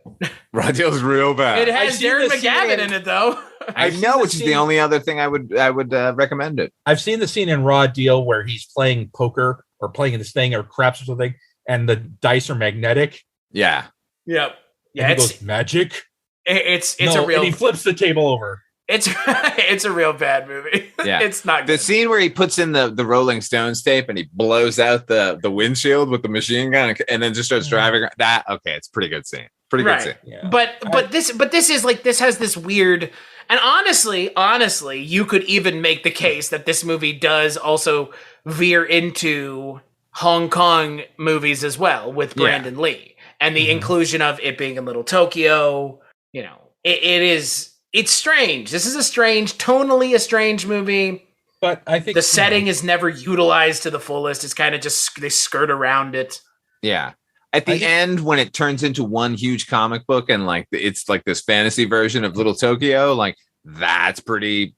Raw Deal's real bad. It has I've seen Darren the scene McGavin in- in it though. I know, which is the only other thing I would recommend it. I've seen the scene in Raw Deal where he's playing poker or playing this thing or craps or something, and the dice are magnetic. Yeah. Yep. Yeah, And he goes, magic. it's No, a real. and he flips the table over. It's a real bad movie. Yeah. It's not The good. scene where he puts in the Rolling Stones tape and he blows out the windshield with the machine gun and then just starts driving that. Okay, it's a pretty good scene. Pretty good scene. Yeah. But this is like, this has this weird, and honestly, you could even make the case that this movie does also veer into Hong Kong movies as well with Brandon Lee and the inclusion of it being in Little Tokyo. You know, it's strange. This is tonally a strange movie. But I think The setting is never utilized to the fullest. It's kind of just, they skirt around it. Yeah. At the end, when it turns into one huge comic book and like it's like this fantasy version of Little Tokyo, like that's pretty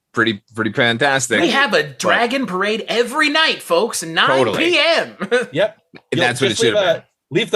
fantastic. We have a dragon parade every night, folks, 9 p.m. Yep. And that's what it should have been. Leave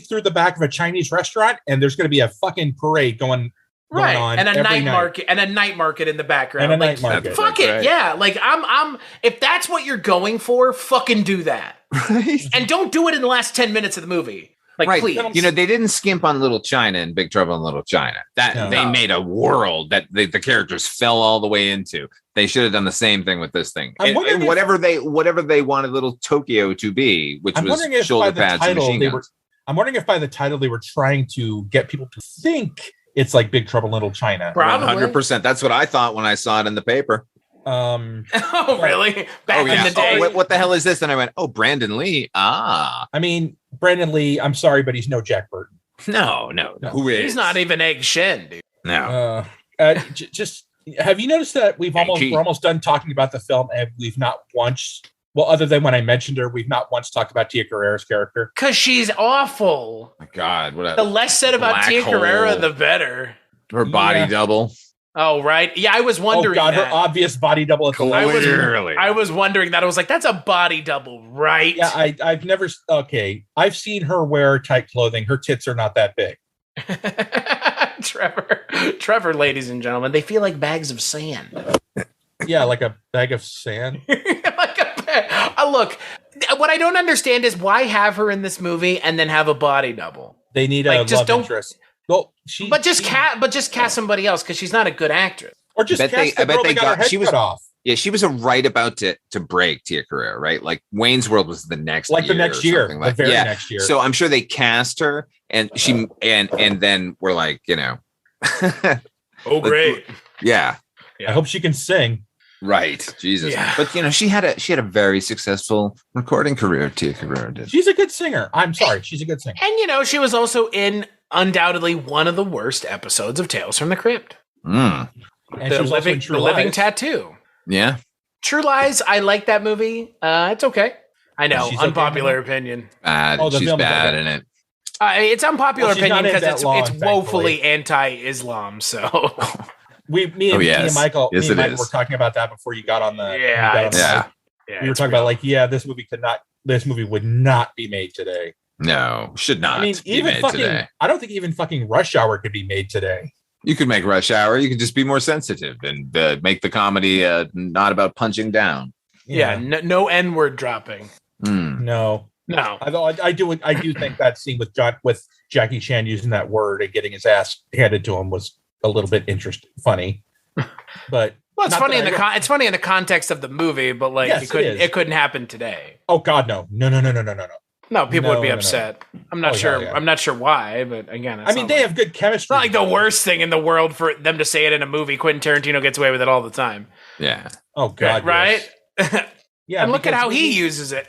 through the back of a Chinese restaurant, and there's going to be a fucking parade going on and a every night market and a night market in the background. And a like, night market. Fuck it, yeah. Like I'm. If that's what you're going for, fucking do that, Right. and don't do it in the last 10 minutes of the movie. Like, Right. please. You know, they didn't skimp on Little China and Big Trouble in Little China. They made a world that the characters fell all the way into. They should have done the same thing with this thing. I'm wondering if- whatever they wanted Little Tokyo to be, which I'm was wondering if shoulder by the pads and title machine they guns. were. I'm wondering if by the title they were trying to get people to think it's like Big Trouble in Little China. Probably. 100%. That's what I thought when I saw it in the paper. Oh, really? Back in the day. What the hell is this? And I went, oh, Brandon Lee. Ah, I mean, Brandon Lee. I'm sorry, but he's no Jack Burton. no. Who is? He's not even Egg Shen, dude. No. Just have you noticed that we're almost done talking about the film, and we've not once. Well, other than when I mentioned her, we've not once talked about Tia Carrere's character. Because she's awful. My God, what The less said about black Tia Carrere, hole. the better. her body double. Oh, right. Yeah, I was wondering Oh God, that. her obvious body double at the I was wondering that. I was like, that's a body double, right? Yeah, I've never. Okay, I've seen her wear tight clothing. Her tits are not that big. Trevor, ladies and gentlemen, they feel like bags of sand. Yeah, like a bag of sand. Look, what I don't understand is why have her in this movie and then have a body double. They need Like, a just love interest. Well, just cast somebody else because she's not a good actress. or just I bet cast they- the I bet girl they that got her got- head she was- cut off. Yeah, she was right about to break Tia Carrere, right? Like Wayne's World was the next Like year the next or year, something the very next year. So I'm sure they cast her and she and then we're like, you know. Oh, great. Yeah. I hope she can sing. Right. Jesus. Yeah. But you know, she had a very successful recording career, Tia Carrere did. She's a good singer. I'm sorry, she's a good singer. And, you know, she was also in undoubtedly one of the worst episodes of Tales from the Crypt. Mm. And she was also in True Living Lies. Tattoo. Yeah. True Lies, I like that movie. It's okay. I know, She's okay, unpopular opinion. Bad. Oh, the She's film is bad okay. in it. It's unpopular Well, she's opinion not in because that long, it's woefully thankfully. anti-Islam. So Me and yes. Michael, Yes, me and it Michael is. were talking about that before you got on the. Yeah, you got on the Yeah. mic. Yeah, we were it's talking real. about like, yeah, this movie would not be made today. No, should not I mean, be even made fucking, today. I don't think even fucking Rush Hour could be made today. You could make Rush Hour. You could just be more sensitive and make the comedy not about punching down. Yeah, no N-word dropping. No. Although I do think that scene with Jackie Chan using that word and getting his ass handed to him was a little bit funny. But it's funny it's funny in the context of the movie, but like yes, it couldn't happen today. Oh God, no. No, people would be upset. I'm not sure. Yeah. I'm not sure why, but again, I mean, they have good chemistry. It's not like the worst thing in the world for them to say it in a movie. Quentin Tarantino gets away with it all the time. Yeah. Oh God, right? Yes. Yeah, and look at how he uses it.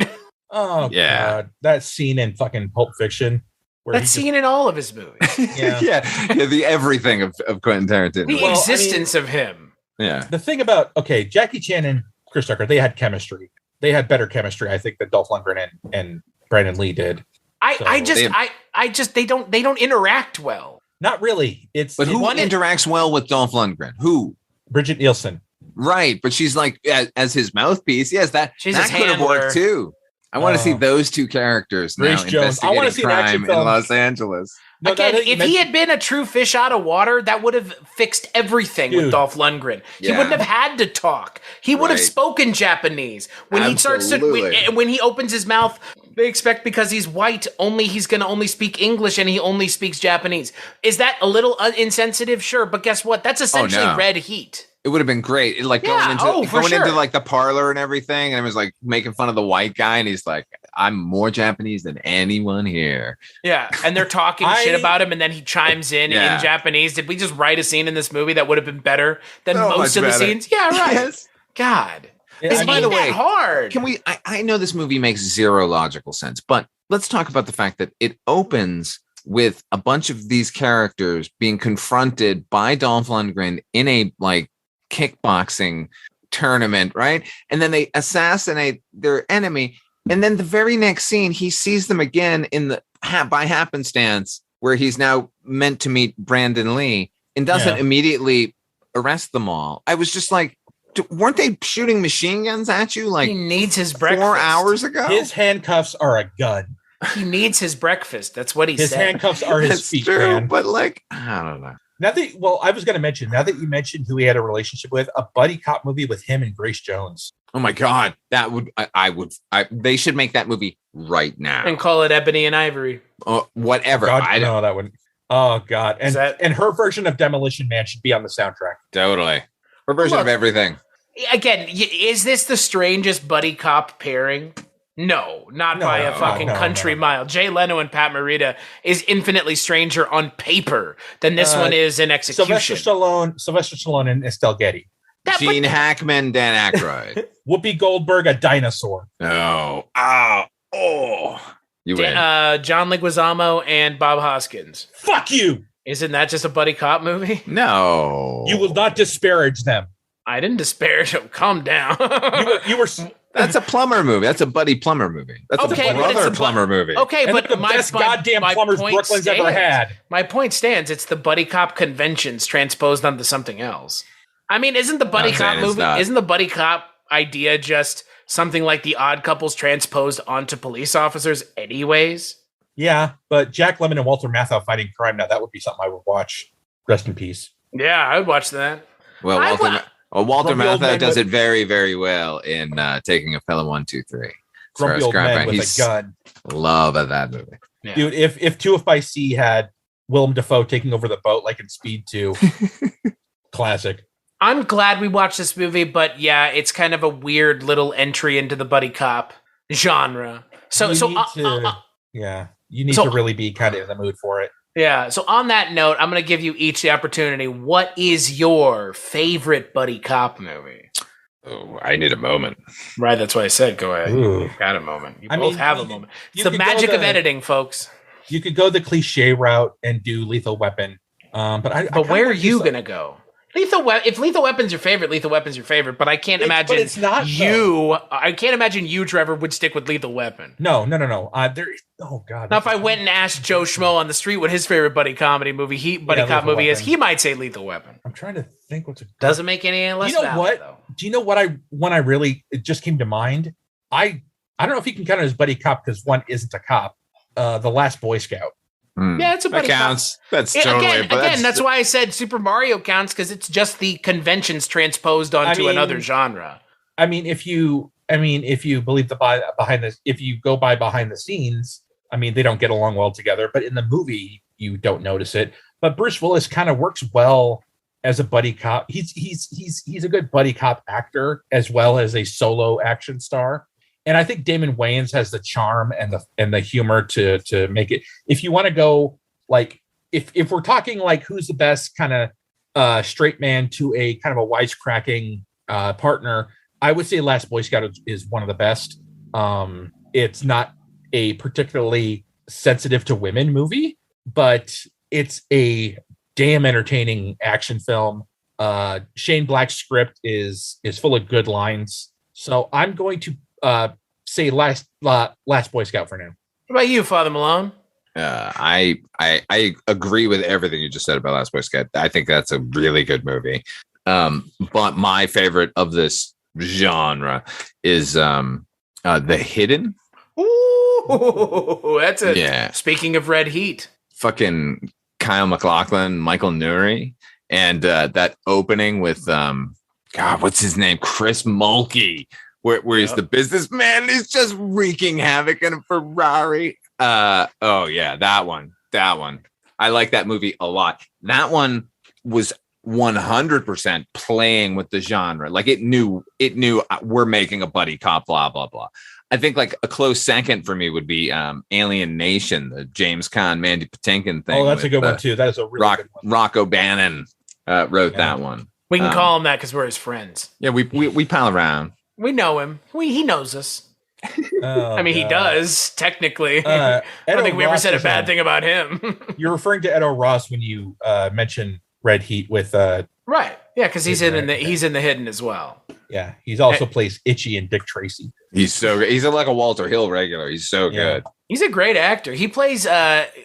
Oh yeah, God. That scene in fucking Pulp Fiction. That scene in all of his movies. yeah, the everything of Quentin Tarantino. The existence of him. Yeah. The thing about Jackie Chan and Chris Tucker, they had chemistry. They had better chemistry, I think, than Dolph Lundgren and Brandon Lee did. They don't interact well. Not really. But who interacts well with Dolph Lundgren? Who? Bridget Nielsen. Right, but she's like as his mouthpiece. Yes, that could have worked too. I want to see those two characters Grace now Jones. I want to see crime in Los Angeles. No, again, if he had been a true fish out of water, that would have fixed everything with Dolph Lundgren. He wouldn't have had to talk. He would have spoken Japanese. When he starts to, when he opens his mouth, they expect because he's white, he's going to only speak English and he only speaks Japanese. Is that a little insensitive? Sure, but guess what? That's essentially red heat. It would have been great. Like going into like the parlor and everything, and it was like making fun of the white guy, and he's like, "I'm more Japanese than anyone here." Yeah, and they're talking shit about him, and then he chimes in Japanese. Did we just write a scene in this movie that would have been better than most of the scenes? Yeah, right. Yes. God, and by the way, hard. Can we? I know this movie makes zero logical sense, but let's talk about the fact that it opens with a bunch of these characters being confronted by Dolph Lundgren in a kickboxing tournament, right? And then they assassinate their enemy, and then the very next scene he sees them again in the by happenstance where he's now meant to meet Brandon Lee and doesn't immediately arrest them all. I was just like, weren't they shooting machine guns at you like he needs his breakfast 4 hours ago? His handcuffs are a gun. He needs his breakfast. That's what he said. His handcuffs are his feet, true, man. But I don't know. I was going to mention, now that you mentioned who he had a relationship with, a buddy cop movie with him and Grace Jones. Oh my God. That would, they should make that movie right now. And call it Ebony and Ivory. Whatever. God, no, that wouldn't. Oh God. And her version of Demolition Man should be on the soundtrack. Totally. Her version of everything. Again, is this the strangest buddy cop pairing? No, not by a fucking country mile. Jay Leno and Pat Morita is infinitely stranger on paper than this one is in execution. Sylvester Stallone and Estelle Getty. Gene Hackman, Dan Aykroyd. Whoopi Goldberg, a dinosaur. You win. John Leguizamo and Bob Hoskins. Fuck you! Isn't that just a buddy cop movie? No. You will not disparage them. I didn't disparage them. Calm down. you were That's a plumber movie. That's a buddy plumber movie. That's a brother plumber movie. Okay, and but the best goddamn plumbers Brooklyn's ever had. My point stands. It's the buddy cop conventions transposed onto something else. I mean, isn't the buddy cop movie? Isn't the buddy cop idea just something like the Odd Couples transposed onto police officers, anyways? Yeah, but Jack Lemmon and Walter Matthau fighting crime. Now that would be something I would watch. Rest in peace. Yeah, I would watch that. Well, Walter Matthau does it very, very well in Taking a Pelham 1, 2, 3. Grumpy old man with a gun. Love of that movie. Yeah. Dude, if Two If by Sea had Willem Dafoe taking over the boat like in Speed 2, classic. I'm glad we watched this movie, but yeah, it's kind of a weird little entry into the buddy cop genre. You need to really be kind of in the mood for it. Yeah, so on that note, I'm going to give you each the opportunity. What is your favorite buddy cop movie? Oh, I need a moment. Right, that's what I said. Go ahead. Ooh. You got a moment. You both have a moment. It's the could magic of editing, folks. You could go the cliche route and do Lethal Weapon. But where are you going to go? If Lethal Weapon's your favorite, Lethal Weapon's your favorite. But I can't imagine but it's not, I can't imagine you, Trevor, would stick with Lethal Weapon. No. Oh God. Now, if I went and asked Joe Schmo on the street what his favorite buddy cop movie is, he might say Lethal Weapon. I'm trying to think what's doesn't make any less. You know valid, what? Though. Do you know what it just came to mind? I don't know if you can count it as buddy cop because one isn't a cop. The Last Boy Scout. Yeah, it's a buddy that counts. cop. That's totally. Again, that's why I said Super Mario counts because it's just the conventions transposed onto another genre. I mean, if you believe if you go by behind the scenes, I mean, they don't get along well together. But in the movie, you don't notice it. But Bruce Willis kind of works well as a buddy cop. He's a good buddy cop actor as well as a solo action star. And I think Damon Wayans has the charm and the humor to make it. If you want to go like, if we're talking like who's the best kind of straight man to a kind of a wisecracking partner, I would say Last Boy Scout is one of the best. It's not a particularly sensitive to women movie, but it's a damn entertaining action film. Shane Black's script is full of good lines. So I'm going to say Last Boy Scout for now. What about you, Father Malone? I agree with everything you just said about Last Boy Scout. I think that's a really good movie. But my favorite of this genre is The Hidden. Ooh, that's it. Yeah. Speaking of Red Heat, fucking Kyle MacLachlan, Michael Nouri, and that opening with God, what's his name? Chris Mulkey. Where he's the businessman and he's just wreaking havoc in a Ferrari. Oh yeah, that one. I like that movie a lot. That one was 100% playing with the genre. Like it knew we're making a buddy cop, blah, blah, blah. I think like a close second for me would be Alien Nation, the James Caan, Mandy Patinkin thing. Oh, that's a good one too. That is a really good one. Rock O'Bannon wrote that one. We can call him that because we're his friends. Yeah, we pal around. We know him. He knows us. I mean, he does, technically. I don't think we ever said a bad thing about him. You're referring to Edo Ross when you mentioned Red Heat with... right. Yeah, because he's in the Hidden as well. Yeah, he's also plays Itchy in Dick Tracy. He's so good. He's like a Walter Hill regular. He's so good. He's a great actor. He plays...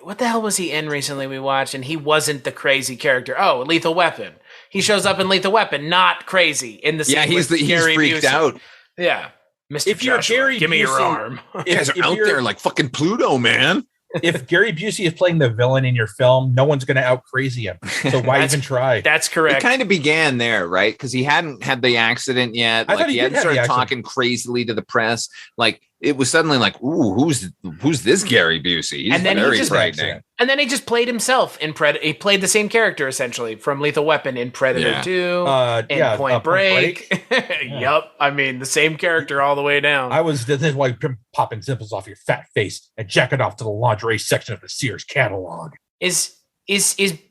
what the hell was he in recently we watched? And he wasn't the crazy character. Oh, Lethal Weapon. He shows up in Lethal Weapon, not crazy in the scene. Yeah, he's freaked out. Yeah, Mr. If you're Joshua, Gary give me Busey, your arm. You guys are out there like fucking Pluto, man. If Gary Busey is playing the villain in your film, no one's going to out crazy him. So why even try? That's correct. It kind of began there, right? Because he hadn't had the accident yet. I thought he hadn't started talking crazily to the press. Like it was suddenly like, ooh, who's this Gary Busey? He's very frightening. And then he just played himself in Predator. He played the same character essentially from Lethal Weapon in Predator 2, and Point Break. Yep. I mean, the same character all the way down. This is why you're popping dimples off your fat face and jacking off to the lingerie section of the Sears catalog. Is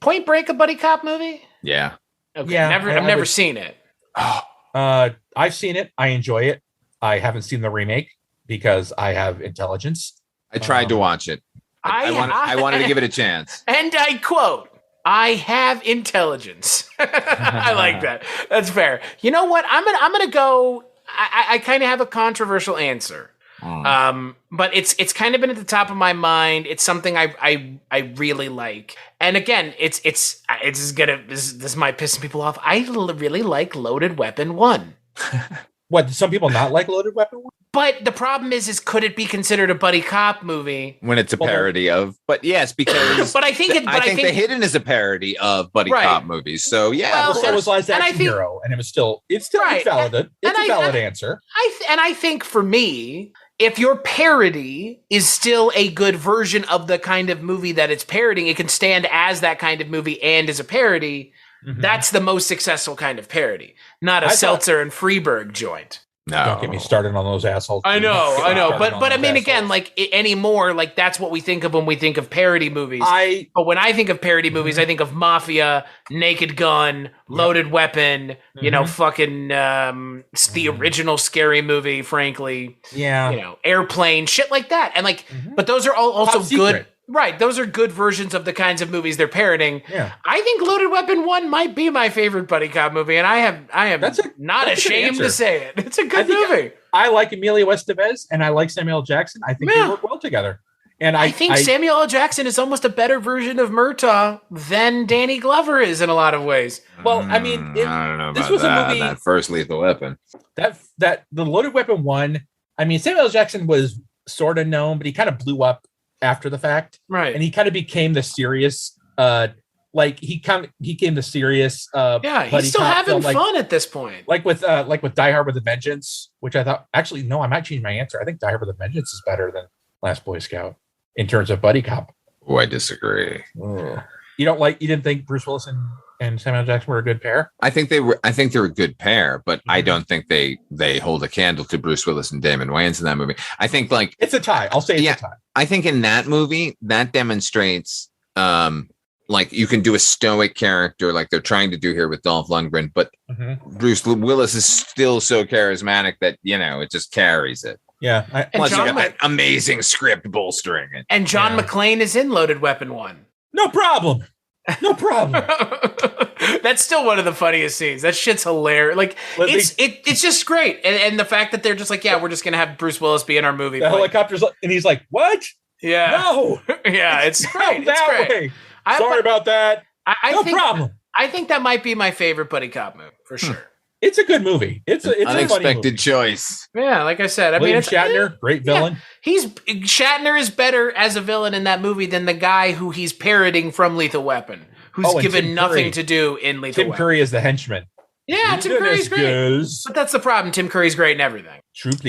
Point Break a buddy cop movie? Yeah. Okay. Yeah. I've never seen it. I've seen it. I enjoy it. I haven't seen the remake because I have intelligence. I tried to watch it. I wanted to give it a chance. And I quote, I have intelligence. I like that. That's fair. You know what? I'm gonna go. I kind of have a controversial answer. But it's kind of been at the top of my mind. It's something I really like. And again, this might piss some people off. I really like Loaded Weapon 1. What, some people not like Loaded Weapon 1? But the problem is could it be considered a buddy cop movie when it's a parody of? But yes, because but I think The Hidden is a parody of buddy cop movies. So yeah, well, so was Last Action Hero, and it's still valid. It's a valid answer. I think for me, if your parody is still a good version of the kind of movie that it's parodying, it can stand as that kind of movie and as a parody. Mm-hmm. That's the most successful kind of parody, not a Seltzer and Freeberg joint. No, don't get me started on those assholes. I know, but I mean, again, like anymore, like that's what we think of when we think of parody movies. But when I think of parody movies, I think of Mafia, Naked Gun, Loaded Weapon. You know, fucking the original Scary Movie. Frankly, Airplane, shit like that, and like, but those are all also good. Right. Those are good versions of the kinds of movies they're parroting. Yeah. I think Loaded Weapon 1 might be my favorite buddy cop movie, and I am That's a good ashamed to answer. say it. It's a good movie. I like Emilio Estevez and I like Samuel L. Jackson. I think they work well together. And I think Samuel L. Jackson is almost a better version of Murtaugh than Danny Glover is in a lot of ways. Well, I mean, I don't know about this was that. a movie That first Lethal Weapon. that the Loaded Weapon 1. I mean, Samuel L. Jackson was sort of known, but he kind of blew up after the fact, right? And he kind of became the serious, he became the serious. He's still having fun at this point. Like with Die Hard with a Vengeance, which I thought actually no, I might change my answer. I think Die Hard with a Vengeance is better than Last Boy Scout in terms of buddy cop. Oh, I disagree. You didn't think Bruce Willis and Samuel L. Jackson were a good pair? I think they're a good pair, but I don't think they hold a candle to Bruce Willis and Damon Wayans in that movie. I think it's a tie. I'll say it's a tie. I think in that movie that demonstrates you can do a stoic character like they're trying to do here with Dolph Lundgren, but Bruce Willis is still so charismatic that it just carries it. Yeah, plus you got that amazing script bolstering it. And John McClane is in Loaded Weapon 1. No problem. That's still one of the funniest scenes. That shit's hilarious. Like it's just great. And the fact that they're just like, we're just gonna have Bruce Willis be in our movie. The helicopter's and he's like, what? Yeah. No. Yeah, it's great. It's great. Way. Sorry about that. No problem. I think that might be my favorite buddy cop movie for sure. It's a good movie. It's an unexpected choice. Yeah, like I said, William Shatner, great villain. Shatner is better as a villain in that movie than the guy who he's parroting from Lethal Weapon, who's given nothing to do in Lethal Weapon. Tim Curry is the henchman. Yeah, Tim Curry's great. But that's the problem. Tim Curry's great in everything. Was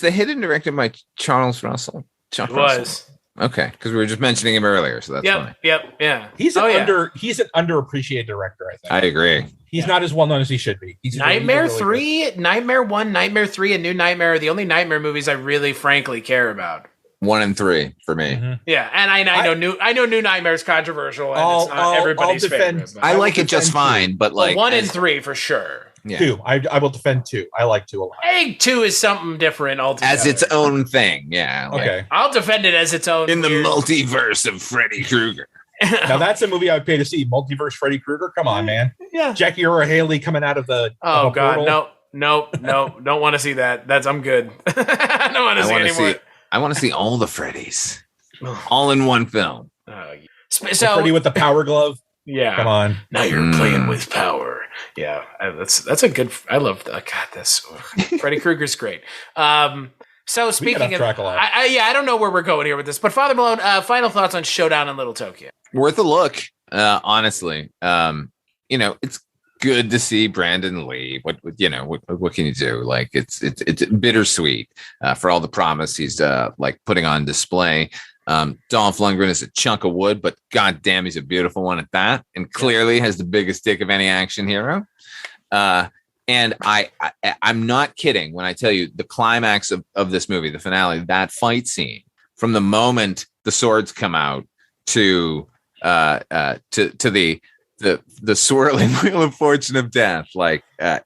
the Hidden directed by Charles Russell? Was. Okay, because we were just mentioning him earlier, so that's fine. Yeah. He's an underappreciated director, I think. I agree. He's not as well known as he should be. Nightmare 3, Nightmare 1, Nightmare 3, and New Nightmare are the only Nightmare movies I really frankly care about. 1 and 3 for me. Mm-hmm. Yeah, and I know New Nightmare is controversial and it's not everybody's favorite. I like it just fine, but 1 and 3 for sure. Yeah. 2. I will defend 2. I like 2 a lot. I think 2 is something different altogether. As its own thing, yeah. Okay. I'll defend it as its own. In the multiverse of Freddy Krueger. Now that's a movie I would pay to see. Multiverse Freddy Krueger. Come on, man. Yeah. Jackie Earle Haley coming out of the. Oh God, portal. No, don't want to see that. I'm good. I don't want to see anymore. I want to see all the Freddys, all in one film. So Freddy with the power glove. Yeah, come on. Now you're playing with power. Yeah, that's a good. I love that. God, this Freddy Krueger's great. So speaking of, I don't know where we're going here with this, but Father Malone, final thoughts on Showdown in Little Tokyo. Worth a look, honestly. It's good to see Brandon Lee. What can you do? Like it's bittersweet for all the promise he's putting on display. Dolph Lundgren is a chunk of wood, but goddamn, he's a beautiful one at that, and clearly has the biggest dick of any action hero. And I'm not kidding when I tell you the climax of this movie, the finale, that fight scene, from the moment the swords come out to the swirling wheel of fortune of death,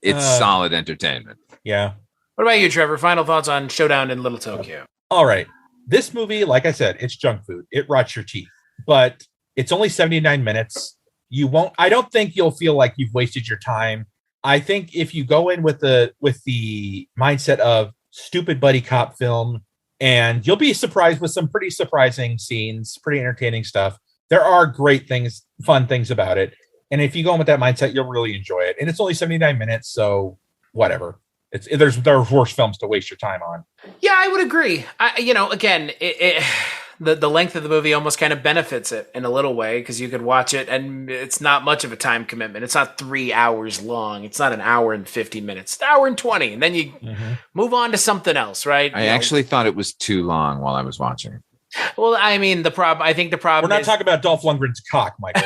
it's solid entertainment. Yeah. What about you, Trevor? Final thoughts on Showdown in Little Tokyo? All right. This movie, like I said, it's junk food. It rots your teeth, but it's only 79 minutes. I don't think you'll feel like you've wasted your time. I think if you go in with the mindset of stupid buddy cop film, and you'll be surprised with some pretty surprising scenes, pretty entertaining stuff. There are great things, fun things about it. And if you go in with that mindset, you'll really enjoy it. And it's only 79 minutes, so whatever. There are worse films to waste your time on. Yeah, I would agree. Again, the length of the movie almost kind of benefits it in a little way, because you could watch it and it's not much of a time commitment. It's not 3 hours long. It's not an hour and 50 minutes. It's an hour and 20, and then you move on to something else, right? I actually thought it was too long while I was watching. Well, I mean, the problem we're not talking about Dolph Lundgren's cock, Michael.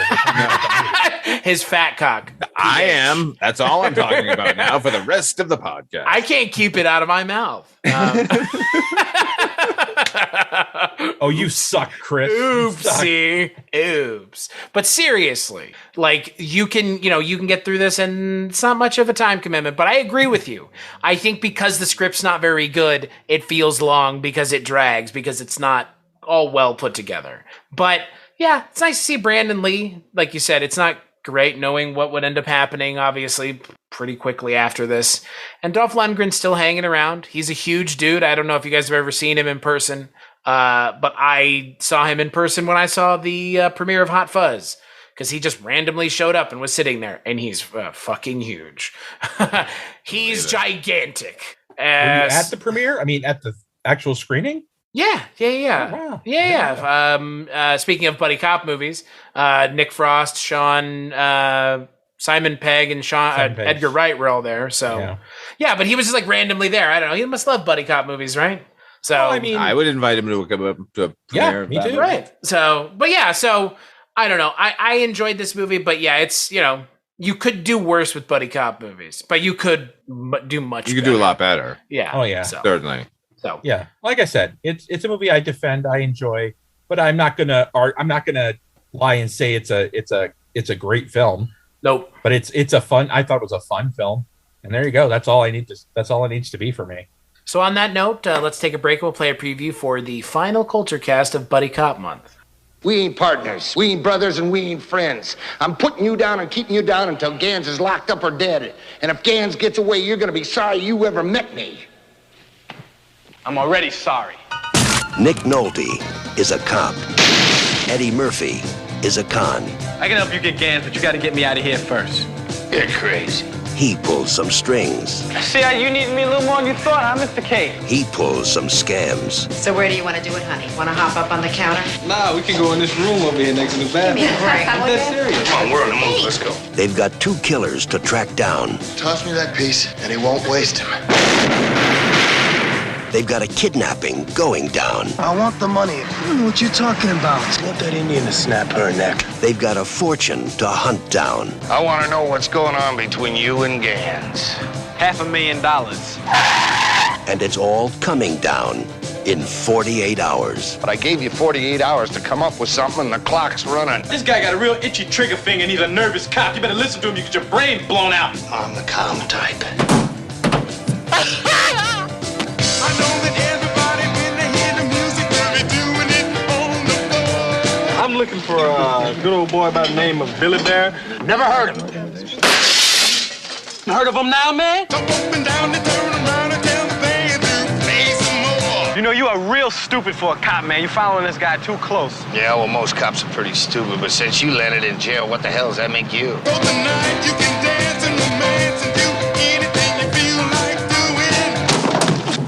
His fat cock. I am. That's all I'm talking about now for the rest of the podcast. I can't keep it out of my mouth. Oh, you suck, Chris. Oopsie. Oops. But seriously, you can get through this, and it's not much of a time commitment, but I agree with you. I think because the script's not very good, it feels long because it drags, because it's not all well put together. But yeah, it's nice to see Brandon Lee. Like you said, it's not great knowing what would end up happening, obviously, pretty quickly after this. And Dolph Lundgren's still hanging around. He's a huge dude. I don't know if you guys have ever seen him in person, but I saw him in person when I saw the premiere of Hot Fuzz, because he just randomly showed up and was sitting there, and he's fucking huge. He's gigantic. Were you at the premiere? I mean, at the actual screening? Yeah. Oh, wow. Speaking of buddy cop movies, Nick Frost, Sean, Simon Pegg, and Edgar Wright were all there. So yeah, but he was just like randomly there. I don't know. He must love buddy cop movies, right? So I mean, I would invite him to a premiere. Yeah, me too. Right. So, but yeah, so I don't know. I enjoyed this movie, but yeah, it's, you could do worse with buddy cop movies, but you could do much. You could do a lot better. Yeah. Oh yeah. Certainly. So yeah, like I said, it's a movie I defend, I enjoy, but I'm not gonna lie and say it's a great film. Nope. But it's a fun. I thought it was a fun film, and there you go. That's all it needs to be for me. So on that note, let's take a break. We'll play a preview for the final Culture Cast of Buddy Cop Month. We ain't partners, we ain't brothers, and we ain't friends. I'm putting you down and keeping you down until Gans is locked up or dead. And if Gans gets away, you're gonna be sorry you ever met me. I'm already sorry. Nick Nolte is a cop. Eddie Murphy is a con. I can help you get Gans, but you gotta get me out of here first. You're crazy. He pulls some strings. See how you need me a little more than you thought, huh, Mr. K? He pulls some scams. So where do you want to do it, honey? Want to hop up on the counter? Nah, we can go in this room over here next to the bathroom. Give me a break. I'm dead serious. Come on, we're on the move. Let's go. They've got two killers to track down. Toss me that piece, and he won't waste him. They've got a kidnapping going down. I want the money. I don't know what you're talking about. I want that Indian to snap her neck. They've got a fortune to hunt down. I want to know what's going on between you and Gans. $500,000. And it's all coming down in 48 hours. But I gave you 48 hours to come up with something, and the clock's running. This guy got a real itchy trigger finger and he's a nervous cop. You better listen to him, you get your brain blown out. I'm the calm type. I know that everybody, when they hear the music, they'll be doing it on the floor. I'm looking for a good old boy by the name of Billy Bear. Never heard of him. Heard of him now, man? Jump up and down and turn around and tell the band to play some more. You know, you are real stupid for a cop, man. You following this guy too close. Yeah, well, most cops are pretty stupid, but since you landed in jail, what the hell does that make you? So tonight you can dance and romance and do anything you feel like doing.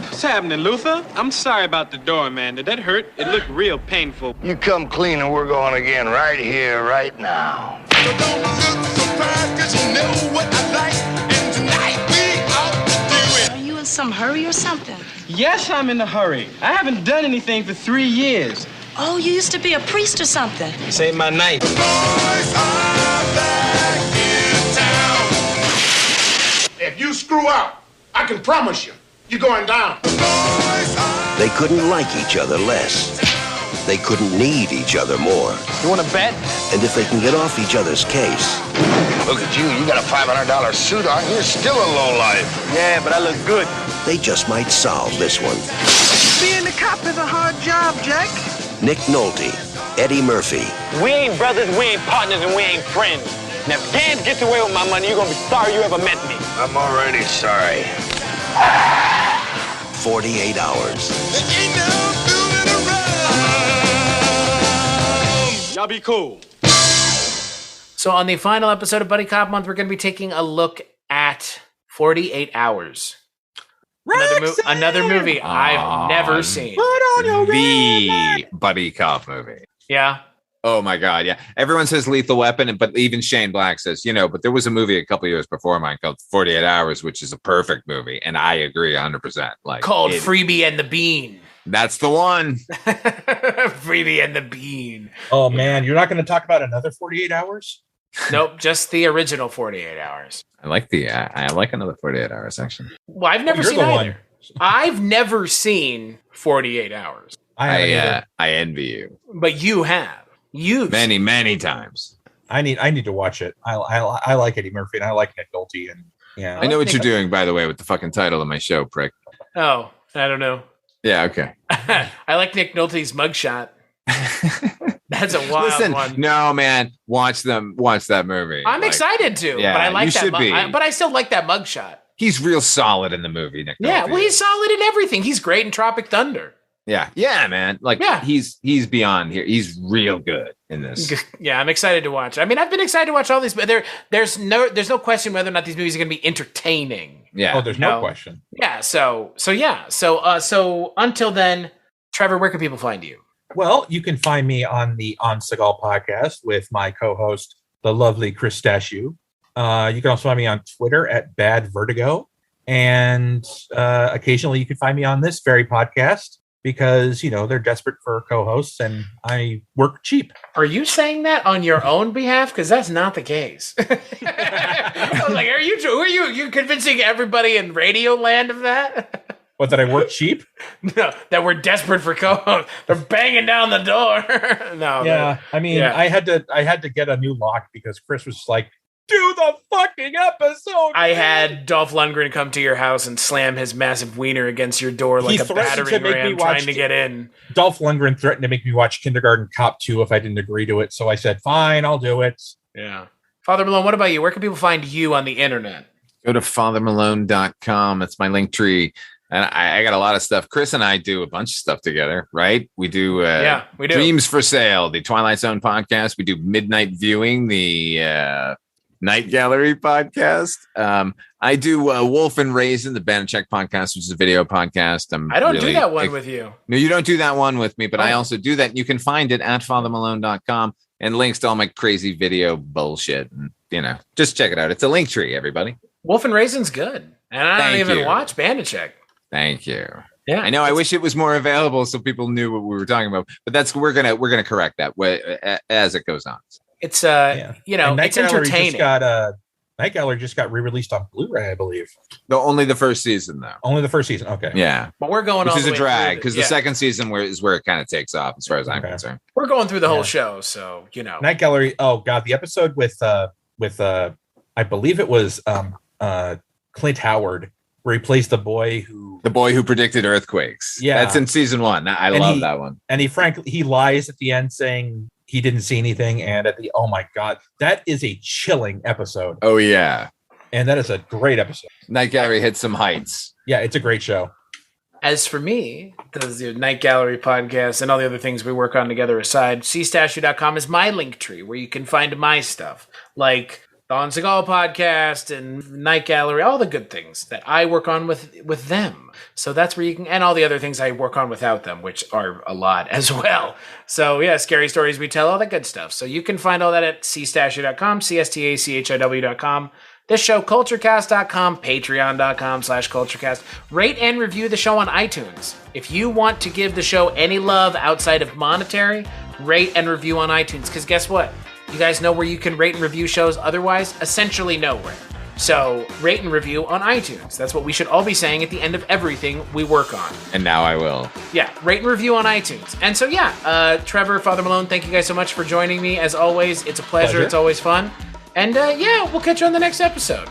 What's happening, Luther? I'm sorry about the door, man. Did that hurt? It looked real painful. You come clean and we're going again right here, right now. So don't look surprised, cause you know what I like. And tonight we ought to do it. Are you in some hurry or something? Yes, I'm in a hurry. I haven't done anything for 3 years. Oh, you used to be a priest or something. This ain't my night. The boys are back in town. If you screw up, I can promise you, you're going down. The boys are They couldn't like each other less. They couldn't need each other more. You want to bet? And if they can get off each other's case, Look at you, you got a $500 suit on, you're still a lowlife. Yeah, but I look good. they just might solve this one. Being a cop is a hard job, Jack. Nick Nolte, Eddie Murphy, We ain't brothers, we ain't partners, and we ain't friends. Now, if Gans gets away with my money, you're gonna be sorry you ever met me. I'm already sorry. 48 hours. There ain't no fooling around. Y'all be cool. So on the final episode of Buddy Cop Month, we're going to be taking a look at 48 Hours. Another movie I've never seen. The buddy cop movie. Yeah. Oh my God, yeah. Everyone says Lethal Weapon, but even Shane Black says, but there was a movie a couple years before mine called 48 Hours, which is a perfect movie, and I agree 100%. Called Freebie and the Bean. That's the one. Freebie and the Bean. Oh man, you're not going to talk about another 48 hours? Nope, just the original 48 Hours. I like I like another 48 Hours actually. Well, I've never seen either. I've never seen 48 Hours. I envy you. But you have. You've many times. I need to watch it. I like Eddie Murphy and I like Nick Nolte, and yeah. I know what you're doing, by the way, with the fucking title of my show, prick. Oh, I don't know. Yeah, okay. I like Nick Nolte's mugshot. That's a wild Listen, one. no, man, watch that movie. I'm excited to, yeah, but I like you that. should be. But I still like that mugshot. He's real solid in the movie, Nick. Yeah, Nolte. well, he's solid in everything. He's great in Tropic Thunder. Yeah, man. He's beyond here. He's real good in this. Yeah, I'm excited to watch. I mean, I've been excited to watch all these, but there's no question whether or not these movies are going to be entertaining. Yeah. Oh, there's no question. Yeah. So until then, Trevor, where can people find you? Well, you can find me on the On Seagal podcast with my co-host, the lovely Chris Stashew. You can also find me on Twitter at Bad Vertigo. And occasionally you can find me on this very podcast because, they're desperate for co-hosts and I work cheap. Are you saying that on your own behalf? Because that's not the case. I was like, who are you convincing everybody in radio land of that? What, that I work cheap? No, that we're desperate for co-hosts. They're banging down the door. No. Yeah, I mean, yeah. I had to get a new lock because Chris was like, do the fucking episode. I had Dolph Lundgren come to your house and slam his massive wiener against your door like a battering ram trying to get in. Dolph Lundgren threatened to make me watch Kindergarten Cop 2 if I didn't agree to it. So I said, fine, I'll do it. Yeah. Father Malone, what about you? Where can people find you on the internet? Go to fathermalone.com. That's my link tree. And I got a lot of stuff. Chris and I do a bunch of stuff together, right? We do, we do. Dreams for Sale, the Twilight Zone podcast. We do Midnight Viewing, the Night Gallery podcast. I do Wolf and Raisin, the Banachek podcast, which is a video podcast. I don't do that one with you. No, you don't do that one with me, but I also do that. You can find it at fathermalone.com and links to all my crazy video bullshit. And, just check it out. It's a link tree, everybody. Wolf and Raisin's good. And I don't even watch Banachek. Thank you. Yeah, I know. I wish it was more available so people knew what we were talking about. But we're gonna correct that as it goes on. It's it's entertaining. Night Gallery just got re-released on Blu-ray, I believe. Only the first season, though. Only the first season. Okay. Yeah, but we're going. Which all is the a way drag because the second season is where it kind of takes off, as far as I'm concerned. We're going through the whole show, so Night Gallery. Oh God, the episode with I believe it was Clint Howard, where he plays the boy who predicted earthquakes. Yeah, that's in season 1. I love that one. And he lies at the end saying he didn't see anything, and oh my God, that is a chilling episode. Oh yeah, and that is a great episode. Night Gallery hits some heights. Yeah, it's a great show. As for me, the Night Gallery podcast and all the other things we work on together aside, cstatue.com is my link tree where you can find my stuff, like the On Seagal podcast and Night Gallery, all the good things that I work on with them. So that's where you can, and all the other things I work on without them, which are a lot as well. So yeah, scary stories we tell, all that good stuff. So you can find all that at cstatue.com, cstachiw.com. This show, culturecast.com, patreon.com/culturecast. Rate and review the show on iTunes. If you want to give the show any love outside of monetary, rate and review on iTunes. Because guess what? You guys know where you can rate and review shows otherwise? Essentially nowhere. So rate and review on iTunes. That's what we should all be saying at the end of everything we work on. And now I will. Yeah, rate and review on iTunes. And so Trevor, Father Malone, thank you guys so much for joining me. As always, it's a pleasure. It's always fun. And we'll catch you on the next episode.